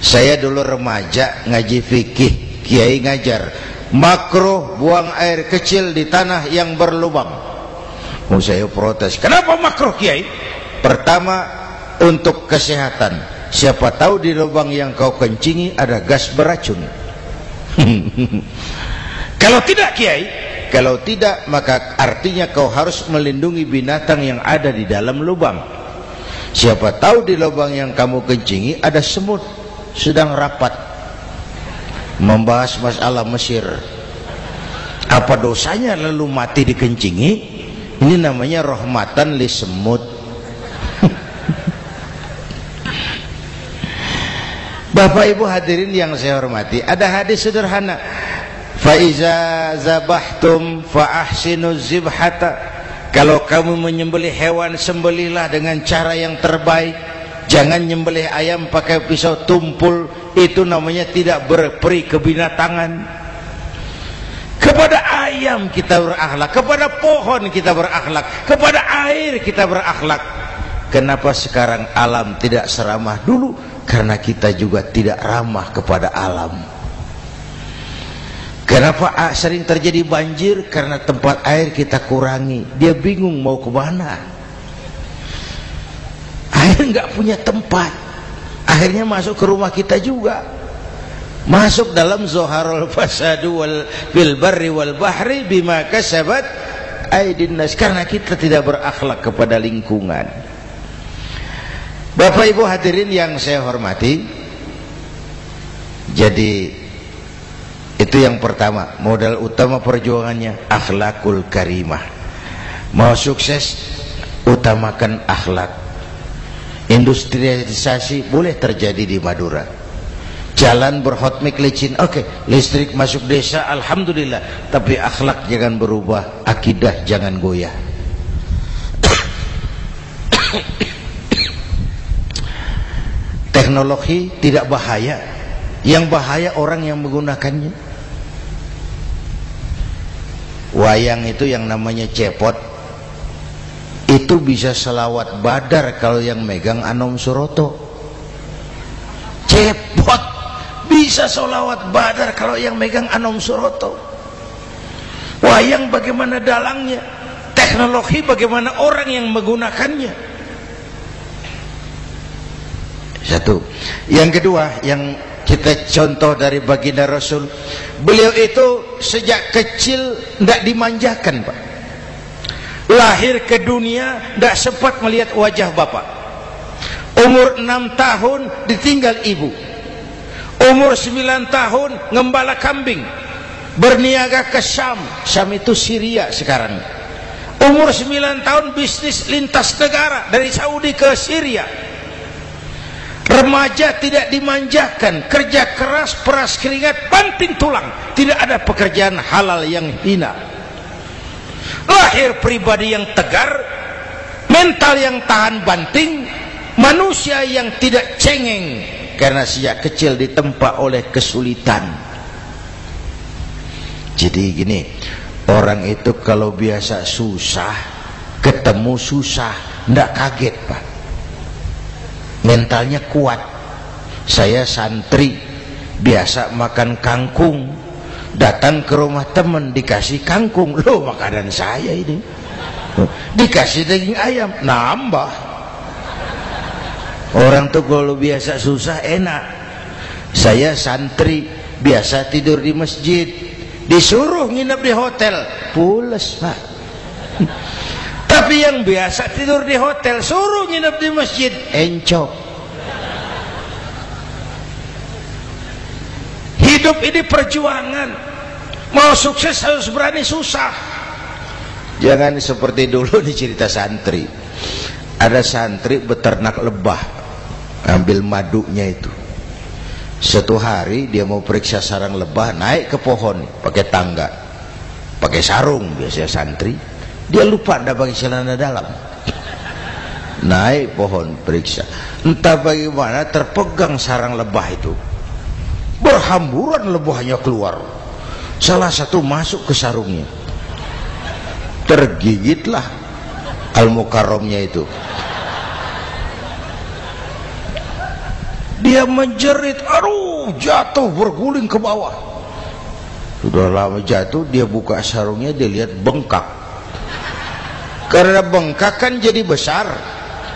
Saya dulu remaja ngaji fikih, kiai ngajar makruh buang air kecil di tanah yang berlubang. Saya protes, kenapa makruh kiai? Pertama, untuk kesehatan. Siapa tahu di lubang yang kau kencingi ada gas beracun. Kalau tidak kiai, kalau tidak maka artinya kau harus melindungi binatang yang ada di dalam lubang. Siapa tahu di lubang yang kamu kencingi ada semut sedang rapat membahas masalah Mesir. Apa dosanya lalu mati dikencingi? Ini namanya rahmatan li semut. Bapak Ibu hadirin yang saya hormati, ada hadis sederhana, fa iza zabahtum fa ahsinuz zibhata. Kalau kamu menyembelih hewan, sembelihlah dengan cara yang terbaik. Jangan nyembelih ayam pakai pisau tumpul, itu namanya tidak berperi kebinatangan. Kepada ayam kita berakhlak, kepada pohon kita berakhlak, kepada air kita berakhlak. Kenapa sekarang alam tidak seramah dulu? Karena kita juga tidak ramah kepada alam. Kenapa sering terjadi banjir? Karena tempat air kita kurangi. Dia bingung mau ke mana. Air nggak punya tempat. Akhirnya masuk ke rumah kita juga. Masuk dalam zoharul fasadu bil barri wal bahri bima kasabat aydin nas. Karena kita tidak berakhlak kepada lingkungan. Bapak Ibu hadirin yang saya hormati, jadi itu yang pertama, modal utama perjuangannya akhlakul karimah. Mau sukses, utamakan akhlak. Industrialisasi boleh terjadi di Madura, jalan berhotmik licin, oke, listrik masuk desa, alhamdulillah, tapi akhlak jangan berubah, akidah jangan goyah. Teknologi tidak bahaya, yang bahaya orang yang menggunakannya. Wayang itu yang namanya cepot, itu bisa selawat badar kalau yang megang Anom Suroto. Cepot bisa selawat badar kalau yang megang Anom Suroto. Wah, wayang bagaimana dalangnya, teknologi bagaimana orang yang menggunakannya. Satu. Yang kedua, yang kita contoh dari baginda Rasul, beliau itu sejak kecil tidak dimanjakan, Pak. Lahir ke dunia tidak sempat melihat wajah bapak. Umur 6 tahun ditinggal ibu. Umur 9 tahun ngembala kambing, berniaga ke Syam. Syam itu Syria sekarang. Umur 9 tahun bisnis lintas negara dari Saudi ke Syria. Remaja tidak dimanjakan, kerja keras, peras keringat, banting tulang. Tidak ada pekerjaan halal yang hina. Lahir pribadi yang tegar, mental yang tahan banting, manusia yang tidak cengeng karena sejak kecil ditempa oleh kesulitan. Jadi gini, orang itu kalau biasa susah, ketemu susah, ndak kaget, Pak. Mentalnya kuat. Saya santri biasa makan kangkung, datang ke rumah teman dikasih kangkung, loh makanan saya ini, dikasih daging ayam, nambah. Orang tuh kalau biasa susah enak. Saya santri biasa tidur di masjid, disuruh nginep di hotel, pules, Pak. Tapi yang biasa tidur di hotel suruh nginep di masjid, encok. Hidup ini perjuangan. Mau sukses harus berani susah. Jangan seperti dulu di cerita santri. Ada santri beternak lebah, ambil madunya itu. Satu hari dia mau periksa sarang lebah, naik ke pohon pakai tangga, pakai sarung biasanya santri. Dia lupa tidak pakai celana dalam. Naik pohon periksa, entah bagaimana terpegang sarang lebah itu, berhamburan lebahnya keluar. Salah satu masuk ke sarungnya, tergigitlah Al-Mukarramnya itu. Dia menjerit, aduh, jatuh berguling ke bawah. Sudah lama jatuh, dia buka sarungnya, dia lihat bengkak. Karena bengkak kan jadi besar,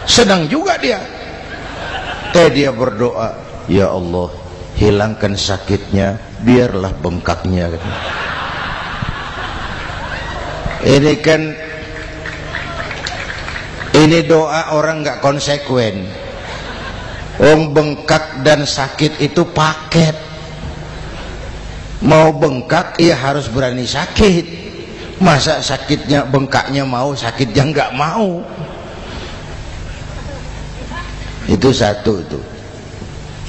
senang juga dia. Dia berdoa, ya Allah, hilangkan sakitnya, biarlah bengkaknya. Ini kan, ini doa orang nggak konsekuen. Bengkak dan sakit itu paket. Mau bengkak ya harus berani sakit. Masa sakitnya, bengkaknya mau, sakitnya nggak mau. Itu satu itu.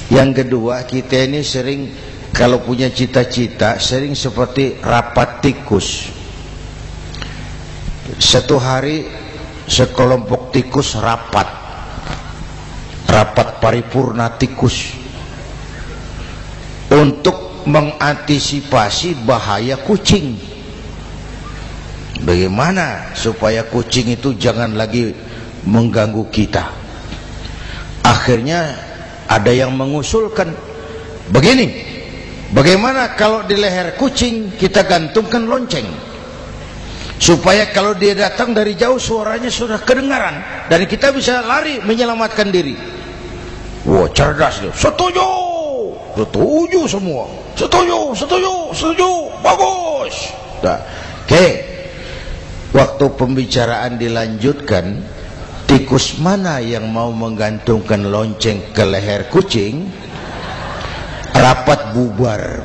Yang kedua, kita ini sering kalau punya cita-cita sering seperti rapat tikus. Satu hari sekelompok tikus rapat paripurna tikus untuk mengantisipasi bahaya kucing. Bagaimana supaya kucing itu jangan lagi mengganggu kita? Akhirnya ada yang mengusulkan begini, bagaimana kalau di leher kucing kita gantungkan lonceng, supaya kalau dia datang dari jauh suaranya sudah kedengaran dan kita bisa lari menyelamatkan diri. Wah, cerdas dia. Setuju, setuju semua. Setuju, setuju, setuju. Bagus. Nah, oke. Waktu pembicaraan dilanjutkan, tikus mana yang mau menggantungkan lonceng ke leher kucing? Rapat bubar.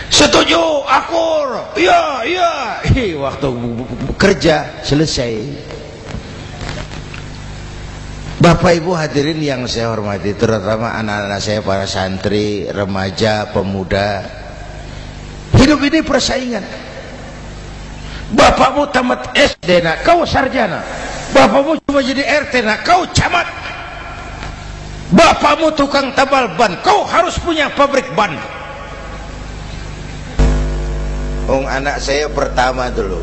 Setuju, akur. Iya, iya. Waktu kerja selesai. Bapak Ibu hadirin yang saya hormati, terutama anak-anak saya, para santri, remaja, pemuda. Hidup ini persaingan. Bapakmu tamat SD, nak kau sarjana. Bapakmu cuma jadi RT, nak kau camat. Bapakmu tukang tabal ban, kau harus punya pabrik ban. Anak saya pertama dulu,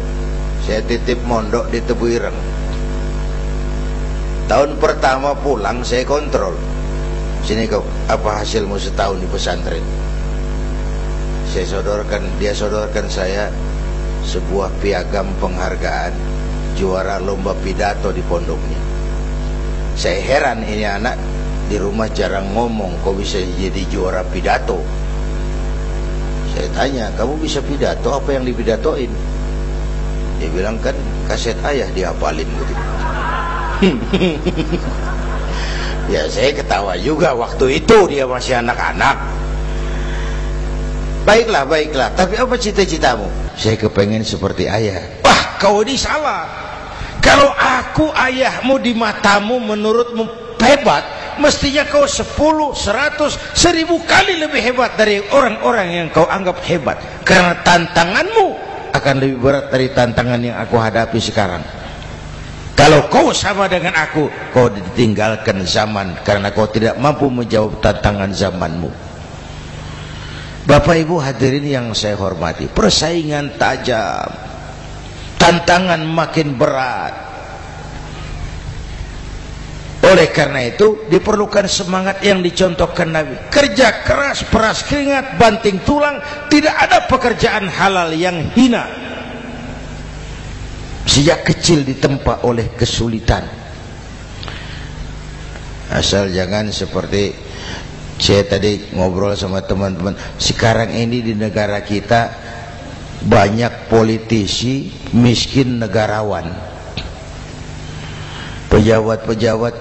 saya titip mondok di Tebu Ireng. Tahun pertama pulang saya kontrol, sini kau, apa hasilmu setahun di pesantren? dia sodorkan saya sebuah piagam penghargaan juara lomba pidato di pondoknya. Saya heran, ini anak di rumah jarang ngomong, kok bisa jadi juara pidato? Saya tanya, kamu bisa pidato, apa yang dipidatoin? Dia bilang, kan kaset ayah dihafalin gitu. Ya saya ketawa juga, waktu itu dia masih anak-anak. Baiklah, tapi apa cita-citamu? Saya kepengen seperti ayah. Wah, kau ini salah. Kalau aku ayahmu di matamu, menurutmu hebat, mestinya kau 10, 100, 1000 kali lebih hebat dari orang-orang yang kau anggap hebat. Karena tantanganmu akan lebih berat dari tantangan yang aku hadapi sekarang. Kalau kau sama dengan aku, kau ditinggalkan zaman karena kau tidak mampu menjawab tantangan zamanmu. Bapak Ibu hadirin yang saya hormati, persaingan tajam, tantangan makin berat. Oleh karena itu diperlukan semangat yang dicontohkan Nabi. Kerja keras, peras keringat, banting tulang, tidak ada pekerjaan halal yang hina. Sejak kecil ditempa oleh kesulitan. Asal jangan seperti saya tadi ngobrol sama teman-teman, sekarang ini di negara kita banyak politisi miskin negarawan. Pejabat-pejabat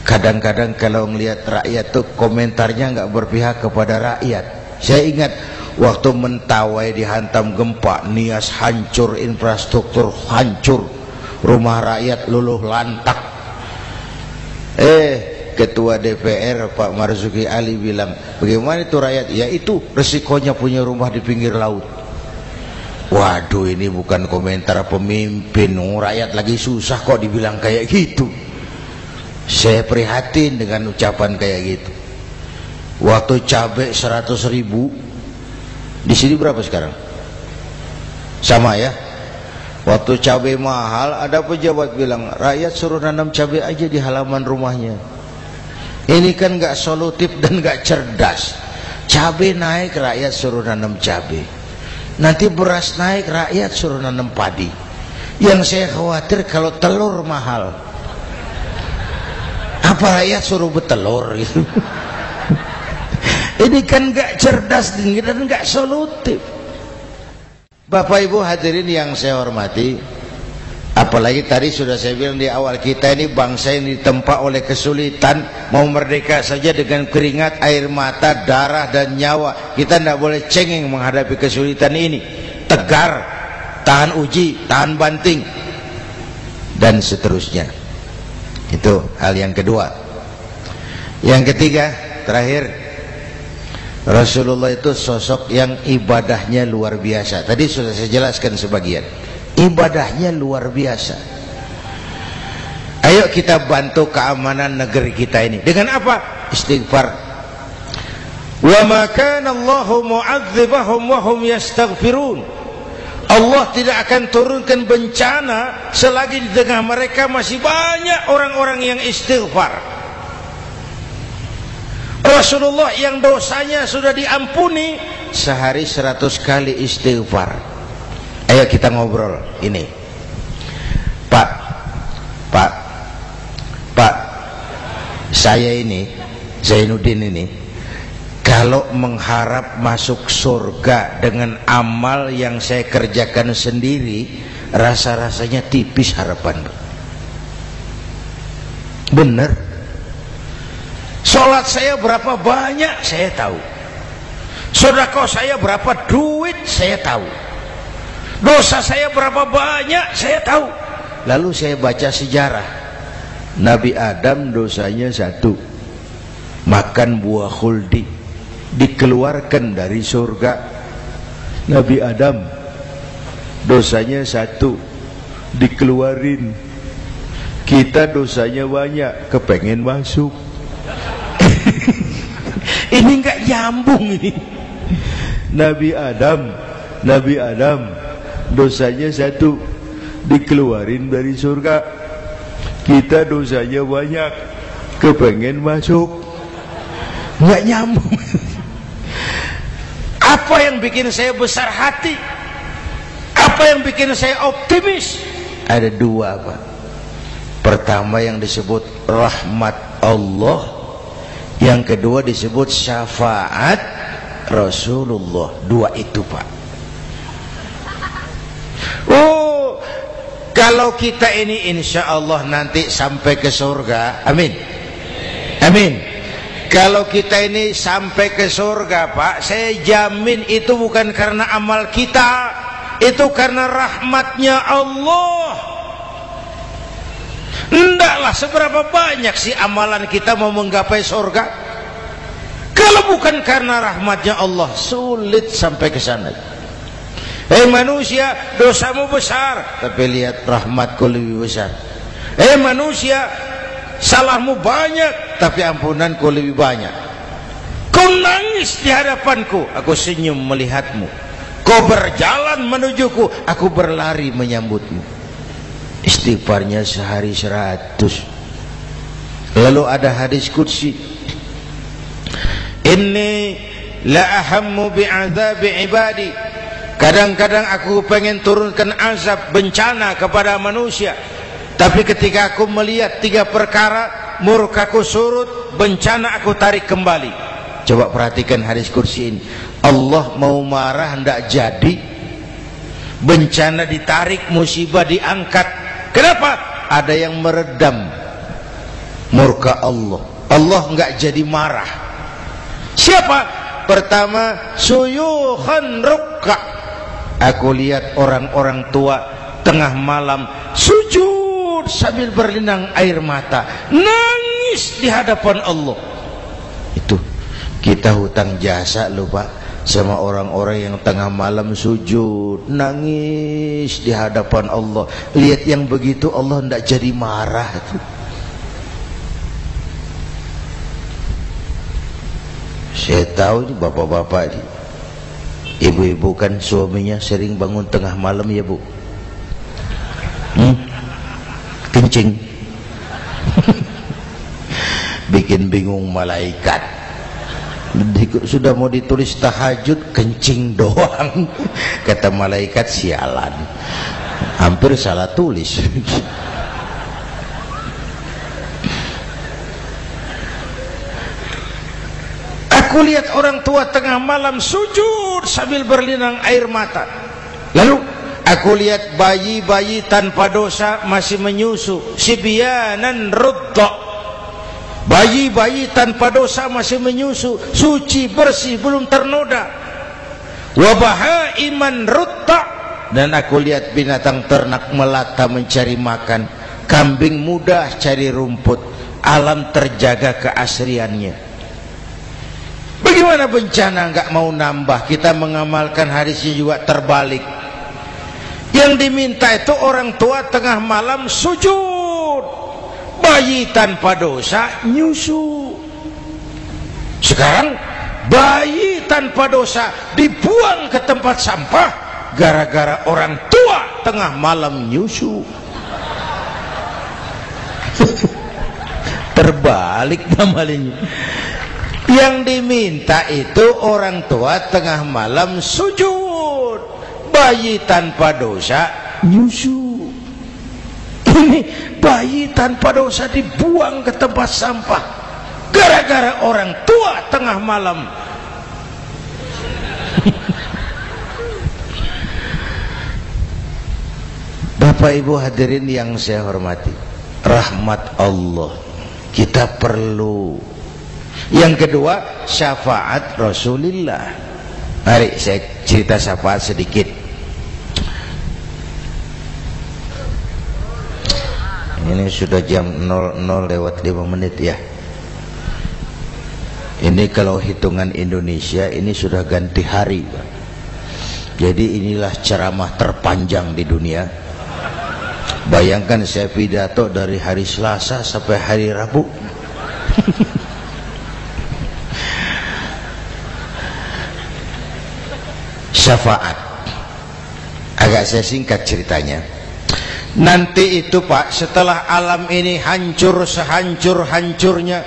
kadang-kadang kalau ngelihat rakyat tuh komentarnya nggak berpihak kepada rakyat. Saya ingat waktu Mentawai dihantam gempa, Nias hancur, infrastruktur hancur, rumah rakyat luluh lantak. Ketua DPR Pak Marzuki Ali bilang, bagaimana itu rakyat? Ya itu resikonya punya rumah di pinggir laut. Waduh, ini bukan komentar pemimpin, rakyat lagi susah kok dibilang kayak gitu. Saya prihatin dengan ucapan kayak gitu. Waktu cabai 100.000, di sini berapa sekarang? Sama ya. Waktu cabai mahal, ada pejabat bilang, rakyat suruh nanam cabai aja di halaman rumahnya. Ini kan gak solutif dan gak cerdas. Cabai naik, rakyat suruh nanam cabai. Nanti beras naik, rakyat suruh nanam padi. Yang saya khawatir kalau telur mahal, apa rakyat suruh bertelur gitu? Ini kan gak cerdas dan gak solutif. Bapak Ibu hadirin yang saya hormati, apalagi tadi sudah saya bilang di awal, kita ini bangsa yang ditempa oleh kesulitan. Mau merdeka saja dengan keringat, air mata, darah dan nyawa. Kita tidak boleh cengeng menghadapi kesulitan ini. Tegar, tahan uji, tahan banting, dan seterusnya. Itu hal yang kedua. Yang ketiga, terakhir, Rasulullah itu sosok yang ibadahnya luar biasa. Tadi sudah saya jelaskan sebagian. Ibadahnya luar biasa. Ayo kita bantu keamanan negeri kita ini. Dengan apa? Istighfar. Wa ma kana Allahu mu'adzibahum wa hum yastaghfirun. Allah tidak akan turunkan bencana selagi di tengah mereka masih banyak orang-orang yang istighfar. Rasulullah yang dosanya sudah diampuni sehari 100 kali istighfar. Ayo kita ngobrol ini. Pak, saya ini Zainuddin ini, kalau mengharap masuk surga dengan amal yang saya kerjakan sendiri, rasa-rasanya tipis harapan. Bener. Sholat saya berapa banyak saya tahu. Sedekah saya berapa duit saya tahu. Dosa saya berapa banyak saya tahu. Lalu saya baca sejarah. Nabi Adam dosanya 1, makan buah khuldi, dikeluarkan dari surga. Nabi Adam dosanya 1, dikeluarin. Kita dosanya banyak, kepengen masuk. Ini enggak nyambung ini. Nabi Adam dosanya 1, dikeluarin dari surga. Kita dosanya banyak, kepengen masuk. Enggak nyambung. Apa yang bikin saya besar hati? Apa yang bikin saya optimis? Ada dua, Pak. Pertama yang disebut rahmat Allah, yang kedua disebut syafaat Rasulullah. Dua itu, Pak. Oh, kalau kita ini insya Allah nanti sampai ke surga, amin, amin. Kalau kita ini sampai ke surga, Pak, saya jamin itu bukan karena amal kita, itu karena rahmatnya Allah. Ndaklah seberapa banyak sih amalan kita mau menggapai surga. Kalau bukan karena rahmatnya Allah, sulit sampai ke sana. Hei manusia, dosamu besar, tapi lihat rahmatku lebih besar. Hei manusia, salahmu banyak, tapi ampunanku lebih banyak. Kau nangis di hadapanku, aku senyum melihatmu. Kau berjalan menujuku, aku berlari menyambutmu. Istighfarnya sehari 100. Lalu ada hadis qudsi, inni la ahammu bi'adzabi ibadi. Kadang-kadang aku pengen turunkan azab, bencana kepada manusia, tapi ketika aku melihat 3 perkara, murkaku surut, bencana aku tarik kembali. Coba perhatikan hadis kursi ini. Allah mau marah hendak jadi, bencana ditarik, musibah diangkat. Kenapa? Ada yang meredam murka Allah. Allah enggak jadi marah. Siapa? Pertama, suyukhan rukka. Aku lihat orang-orang tua tengah malam sujud sambil berlinang air mata, nangis di hadapan Allah. Itu kita hutang jasa loh, Pak, sama orang-orang yang tengah malam sujud nangis di hadapan Allah. Lihat yang begitu Allah tidak jadi marah tuh. Saya tahu ini bapak-bapak ini, ibu-ibu kan suaminya sering bangun tengah malam ya Bu, kencing bikin bingung malaikat. Sudah mau ditulis tahajud, kencing doang. Kata malaikat, sialan, hampir salah tulis. Aku lihat orang tua tengah malam sujud sambil berlinang air mata. Lalu aku lihat bayi-bayi tanpa dosa masih menyusu, sibyanan rudda. Bayi-bayi tanpa dosa masih menyusu, suci bersih, belum ternoda. Wabahaiman rutta. Dan aku lihat binatang ternak melata mencari makan, kambing mudah cari rumput. Alam terjaga keasriannya. Bagaimana bencana enggak mau nambah? Kita mengamalkan hadisnya juga terbalik. Yang diminta itu orang tua tengah malam sujud, bayi tanpa dosa nyusu. Sekarang bayi tanpa dosa dibuang ke tempat sampah gara-gara orang tua tengah malam nyusu. Terbalik namanya. Yang diminta itu orang tua tengah malam sujud, bayi tanpa dosa nyusu. Ini bayi tanpa dosa dibuang ke tempat sampah gara-gara orang tua tengah malam. Bapak Ibu hadirin yang saya hormati, rahmat Allah kita perlu. Yang kedua, syafaat Rasulullah. Mari saya cerita syafaat sedikit. Ini sudah jam 00:05 ya. Ini kalau hitungan Indonesia ini sudah ganti hari, Pak. Jadi inilah ceramah terpanjang di dunia. Bayangkan saya pidato dari hari Selasa sampai hari Rabu. Syafaat. Agak saya singkat ceritanya. Nanti itu Pak, setelah alam ini hancur sehancur-hancurnya,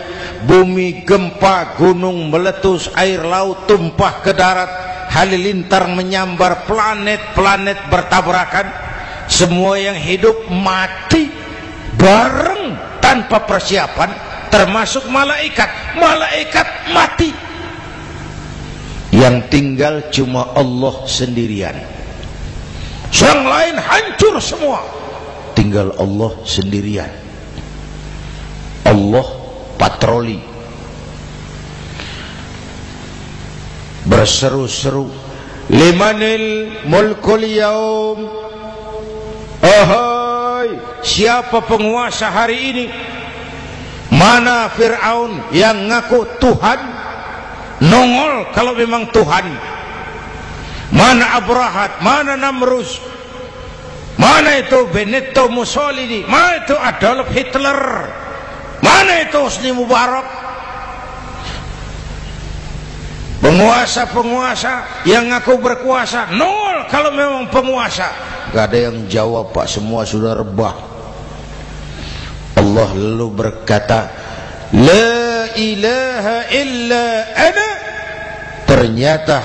bumi gempa, gunung meletus, air laut tumpah ke darat, halilintar menyambar, planet-planet bertabrakan, semua yang hidup mati bareng tanpa persiapan, termasuk malaikat. Malaikat mati, yang tinggal cuma Allah sendirian. Yang lain hancur semua, tinggal Allah sendirian. Allah patroli, berseru-seru, limanil mulkul yaum, ahai, siapa penguasa hari ini? Mana Fir'aun yang ngaku Tuhan? Nongol kalau memang Tuhan. Mana Abrahat? Mana Namrus? Mana itu Benito Mussolini? Mana itu Adolf Hitler? Mana itu Hosni Mubarak? Penguasa-penguasa yang ngaku berkuasa, nol kalau memang penguasa. Gak ada yang jawab, Pak, semua sudah rebah. Allah lalu berkata, la ilaha illa ana. Ternyata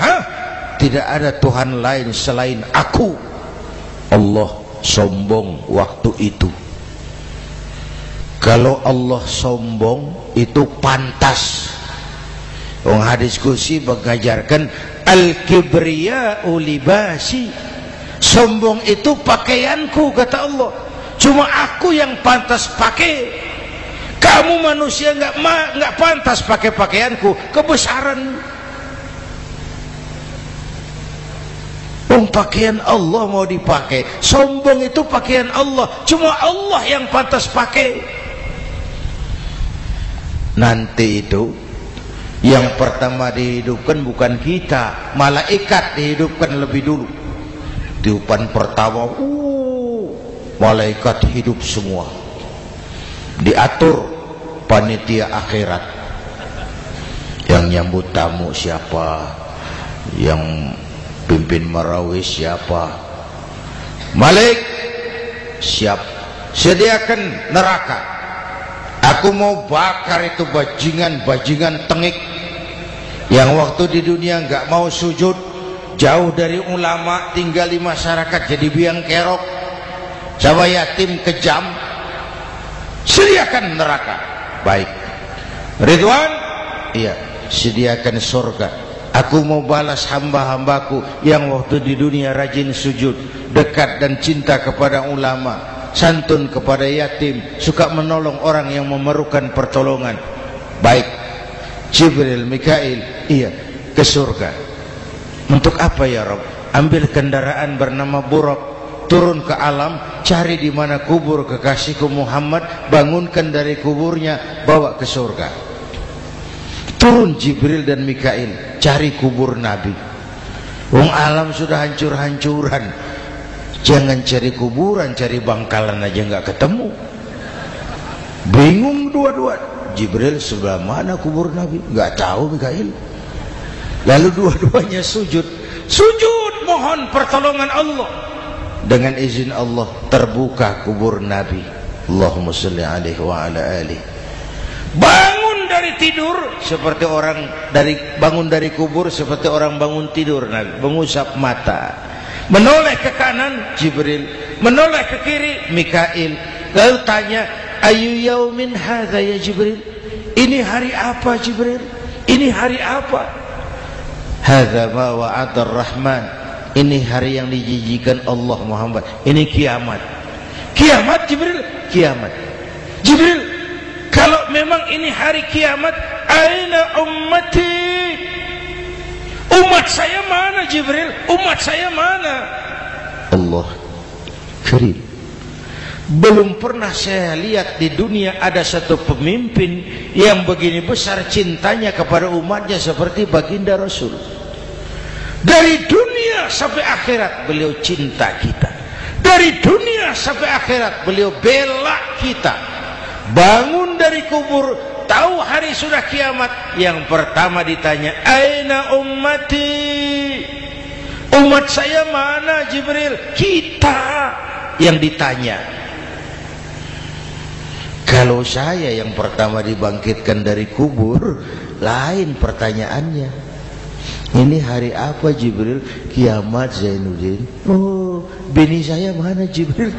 tidak ada Tuhan lain selain aku. Allah sombong waktu itu. Kalau Allah sombong itu pantas. Hadis qudsi mengajarkan al-kibriya'u libasi. Sombong itu pakaianku, kata Allah. Cuma aku yang pantas pakai. Kamu manusia nggak pantas pakai pakaianku. Kebesaran. Pakaian Allah mau dipakai. Sombong itu pakaian Allah. Cuma Allah yang pantas pakai. Nanti itu yang pertama dihidupkan bukan kita, malaikat dihidupkan lebih dulu. Tiupan pertama, malaikat hidup semua. Diatur panitia akhirat. Yang nyambut tamu siapa? Yang pimpin marawis siapa? Malik siap. Sediakan neraka. Aku mau bakar itu bajingan tengik yang waktu di dunia nggak mau sujud, jauh dari ulama, tinggal di masyarakat jadi biang kerok, sama yatim kejam. Sediakan neraka. Baik. Ridwan, iya, sediakan surga. Aku mau balas hamba-hambaku yang waktu di dunia rajin sujud, dekat dan cinta kepada ulama, santun kepada yatim, suka menolong orang yang memerlukan pertolongan. Baik. Jibril, Mikail, iya, ke surga. Untuk apa ya Rabb? Ambil kendaraan bernama Buraq, turun ke alam, cari di mana kubur kekasihku Muhammad, bangunkan dari kuburnya, bawa ke surga. Turun Jibril dan Mikail, cari kubur Nabi. Alam sudah hancur-hancuran. Jangan cari kuburan, cari bangkalan aja nggak ketemu. Bingung dua-dua. Jibril, sebelah mana kubur Nabi? Nggak tahu Mikail. Lalu dua-duanya sujud mohon pertolongan Allah. Dengan izin Allah terbuka kubur Nabi. Allahumma sholli alaihi wa ala alihi. Bangun dari tidur seperti orang bangun dari kubur seperti orang bangun tidur Nabi, mengusap mata. Menoleh ke kanan Jibril, menoleh ke kiri Mikail. Lalu tanya, ayu yaumin hadza ya Jibril? Ini hari apa Jibril? Ini hari apa? Hadza ma wa'ada ar-Rahman. Ini hari yang dijanjikan Allah Muhammad. Ini kiamat. Kiamat Jibril? Kiamat. Jibril, kalau memang ini hari kiamat, aina ummati? Umat saya mana Jibril? Umat saya mana? Allah karim. Belum pernah saya lihat di dunia ada satu pemimpin yang begini besar cintanya kepada umatnya seperti baginda Rasul. Dari dunia sampai akhirat beliau cinta kita. Dari dunia sampai akhirat beliau bela kita. Bangun dari kubur, tahu hari sudah kiamat, yang pertama ditanya, aina ummati? Umat saya mana Jibril? Kita yang ditanya. Kalau saya yang pertama dibangkitkan dari kubur, lain pertanyaannya. Ini hari apa Jibril? Kiamat Zainuddin. Oh, bini saya mana Jibril?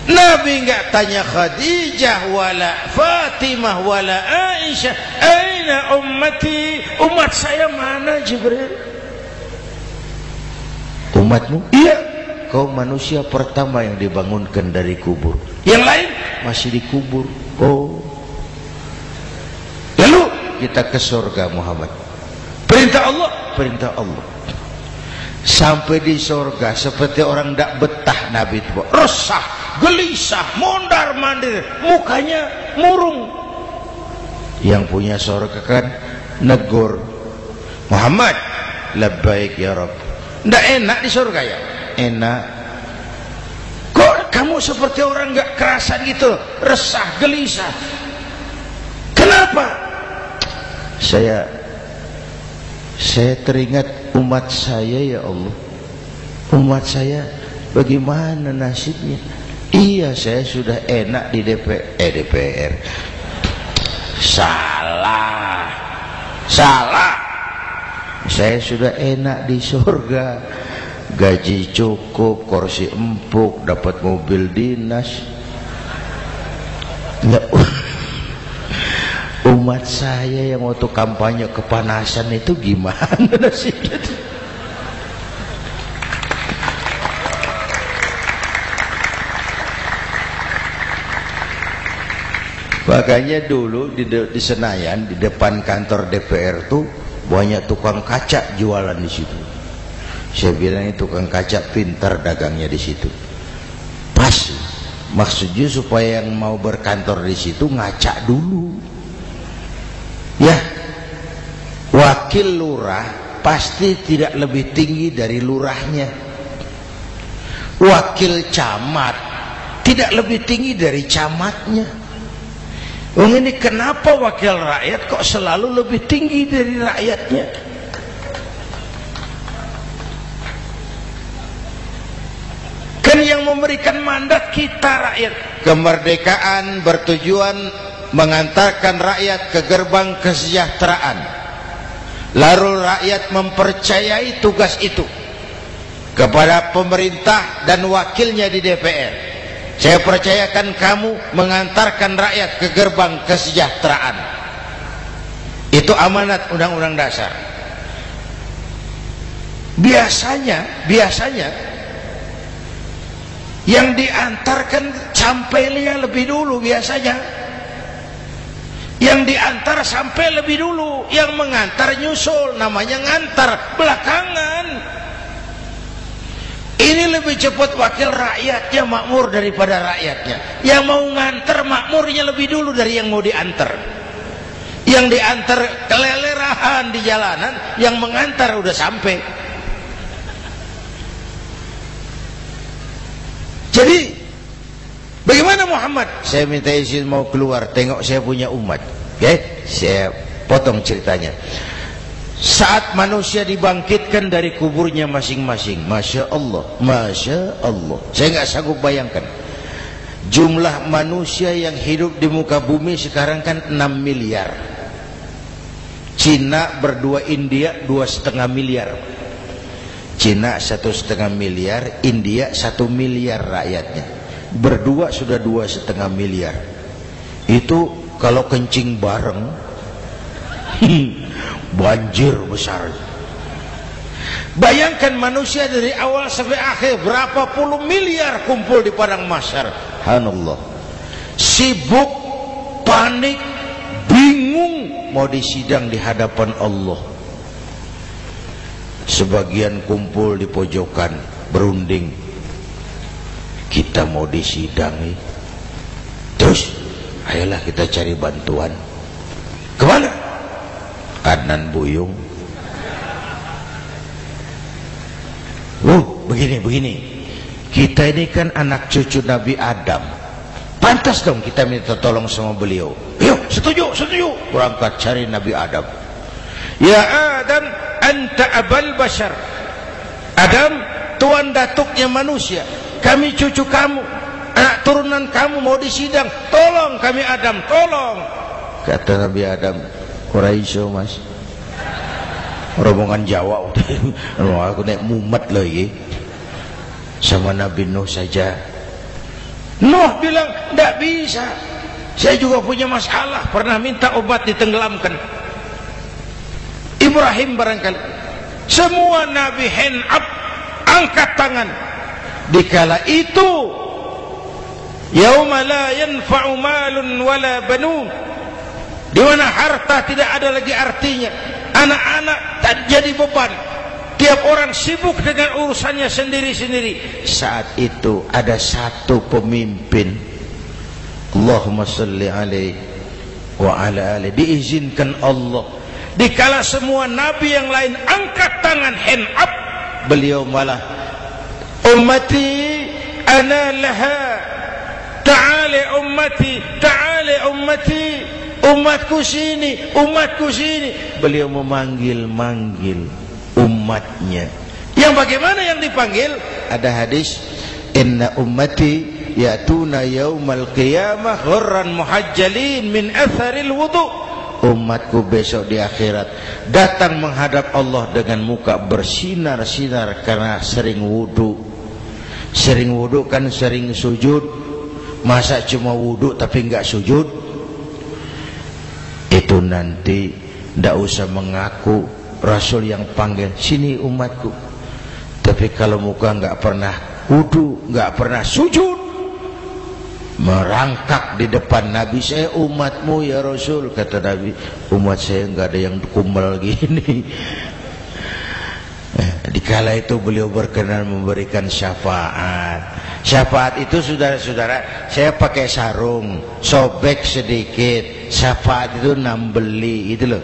Nabi enggak tanya Khadijah wala Fatimah wala Aisyah, aina ummati, umat saya mana Jibril? Umatmu? Iya, kau manusia pertama yang dibangunkan dari kubur, yang lain masih dikubur. Oh, lalu kita ke surga Muhammad. Perintah Allah, perintah Allah. Sampai di surga seperti orang tidak betah Nabi itu, resah, gelisah, mondar mandir, mukanya murung. Yang punya surga kan negur, Muhammad, labbaik ya Rabb. Tidak enak di surga ya? Enak. Kok kamu seperti orang nggak kerasan gitu, resah, gelisah? Kenapa? Saya teringat umat saya ya Allah. Umat saya bagaimana nasibnya? Iya, saya sudah enak di DPR. Salah. Saya sudah enak di surga. Gaji cukup, kursi empuk, dapat mobil dinas. Nggak. Umat saya yang waktu kampanye kepanasan itu gimana nasibnya? Makanya dulu di Senayan, di depan kantor DPR tuh banyak tukang kaca jualan di situ. Saya bilang ini tukang kaca pintar dagangnya di situ. Pas, maksudnya supaya yang mau berkantor di situ ngaca dulu. Ya, wakil lurah pasti tidak lebih tinggi dari lurahnya. Wakil camat tidak lebih tinggi dari camatnya. Ini kenapa wakil rakyat kok selalu lebih tinggi dari rakyatnya? Kan yang memberikan mandat kita rakyat. Kemerdekaan bertujuan mengantarkan rakyat ke gerbang kesejahteraan. Lalu rakyat mempercayai tugas itu kepada pemerintah dan wakilnya di DPR. Saya percayakan kamu mengantarkan rakyat ke gerbang kesejahteraan. Itu amanat Undang-Undang Dasar. Biasanya yang diantarkan sampainya lebih dulu biasanya. Yang diantar sampai lebih dulu, yang mengantar nyusul, namanya ngantar belakangan. Ini lebih cepat wakil rakyatnya makmur daripada rakyatnya. Yang mau ngantar makmurnya lebih dulu dari yang mau diantar. Yang diantar kelelerahan di jalanan, yang mengantar udah sampai. Jadi bagaimana Muhammad? Saya minta izin mau keluar, tengok saya punya umat. Oke, saya potong ceritanya. Saat manusia dibangkitkan dari kuburnya masing-masing, Masya Allah, Masya Allah. Saya nggak sanggup bayangkan jumlah manusia yang hidup di muka bumi sekarang kan 6 miliar. Cina berdua, India 2,5 miliar. Cina 1,5 miliar, India 1 miliar rakyatnya. Berdua sudah 2,5 miliar. Itu kalau kencing bareng banjir besar. Bayangkan manusia dari awal sampai akhir berapa puluh miliar kumpul di padang mahsyar. Subhanallah. Sibuk, panik, bingung mau disidang di hadapan Allah. Sebagian kumpul di pojokan berunding, kita mau disidangi. Terus ayolah kita cari bantuan. Kemana? Adnan Buyung. Begini. Kita ini kan anak cucu Nabi Adam. Pantas dong kita minta tolong sama beliau. Yuk, setuju. Berangkat cari Nabi Adam. Ya Adam, anta abal bashar. Adam, tuan datuknya manusia. Kami cucu kamu, anak turunan kamu mau disidang. Tolong kami Adam, tolong. Kata Nabi Adam, Quraisy mas, rombongan Jawa aku naik mumet lagi sama Nabi Nuh saja. Nuh bilang tidak bisa, saya juga punya masalah, pernah minta obat ditenggelamkan. Ibrahim barangkali, semua Nabi hand up, angkat tangan. Dikala itu yauma la yanfa'u malun wala banun, di mana harta tidak ada lagi artinya, anak-anak tak jadi beban, tiap orang sibuk dengan urusannya sendiri-sendiri. Saat itu ada satu pemimpin, Allahumma salli alaihi wa ala alihi, diizinkan Allah. Dikala semua nabi yang lain angkat tangan hand up, beliau malah ummati ana laha, ta'ali ummati, ta'ali ummati, umatku sini, umatku sini. Beliau memanggil-manggil umatnya. Yang bagaimana yang dipanggil? Ada hadis, inna ummati ya'tuna yaumal qiyamah ghurran muhajjalin min atharil wudu. Umatku besok di akhirat datang menghadap Allah dengan muka bersinar-sinar karena sering wudu. Sering wudu kan sering sujud. Masa cuma wudu tapi enggak sujud? Itu nanti tidak usah mengaku Rasul yang panggil, sini umatku. Tapi kalau muka enggak pernah wudu, enggak pernah sujud, merangkak di depan Nabi, saya umatmu ya Rasul. Kata Nabi, umat saya enggak ada yang kumbal gini. Dikala itu beliau berkenan memberikan syafaat. Syafaat itu saudara-saudara, saya pakai sarung, sobek sedikit. Syafaat itu nambeli, itu loh.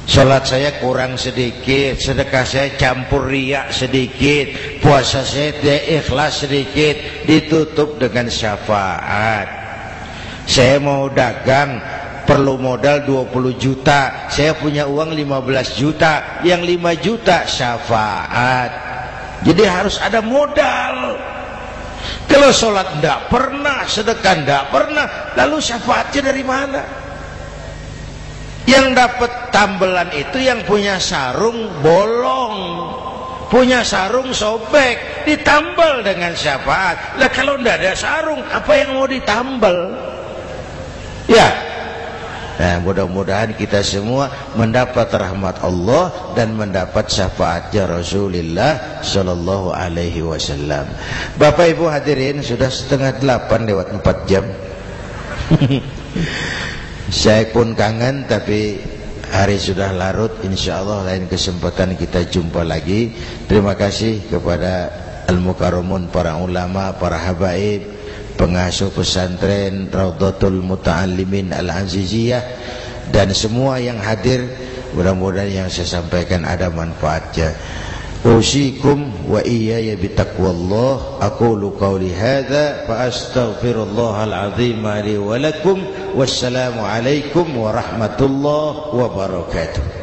Salat saya kurang sedikit, sedekah saya campur riak sedikit, puasa saya tidak ikhlas sedikit, ditutup dengan syafaat. Saya mau dagang, perlu modal 20 juta, saya punya uang 15 juta, yang 5 juta syafaat. Jadi harus ada modal. Kalau sholat tidak pernah, sedekah tidak pernah, lalu syafaatnya dari mana? Yang dapat tambelan itu yang punya sarung bolong, punya sarung sobek, ditambal dengan syafaat. Lah kalau tidak ada sarung, apa yang mau ditambal? Ya. Nah, mudah-mudahan kita semua mendapat rahmat Allah dan mendapat syafaatnya Rasulullah Sallallahu Alaihi Wasallam. Bapak Ibu hadirin, sudah 7:30 lewat 4 jam. Saya pun kangen, tapi hari sudah larut. Insya Allah lain kesempatan kita jumpa lagi. Terima kasih kepada Al-Mukarramun, para ulama, para habaib, pengasuh pesantren Raudhatul Muta'allimin Al-Aziziyah, dan semua yang hadir. Mudah-mudahan yang saya sampaikan ada manfaatnya. Usikum wa iyaya bitaqwallah. Aqulu qawli hadza fa astaghfirullahal azim li wa lakum. Wassalamu alaikum warahmatullahi wabarakatuh.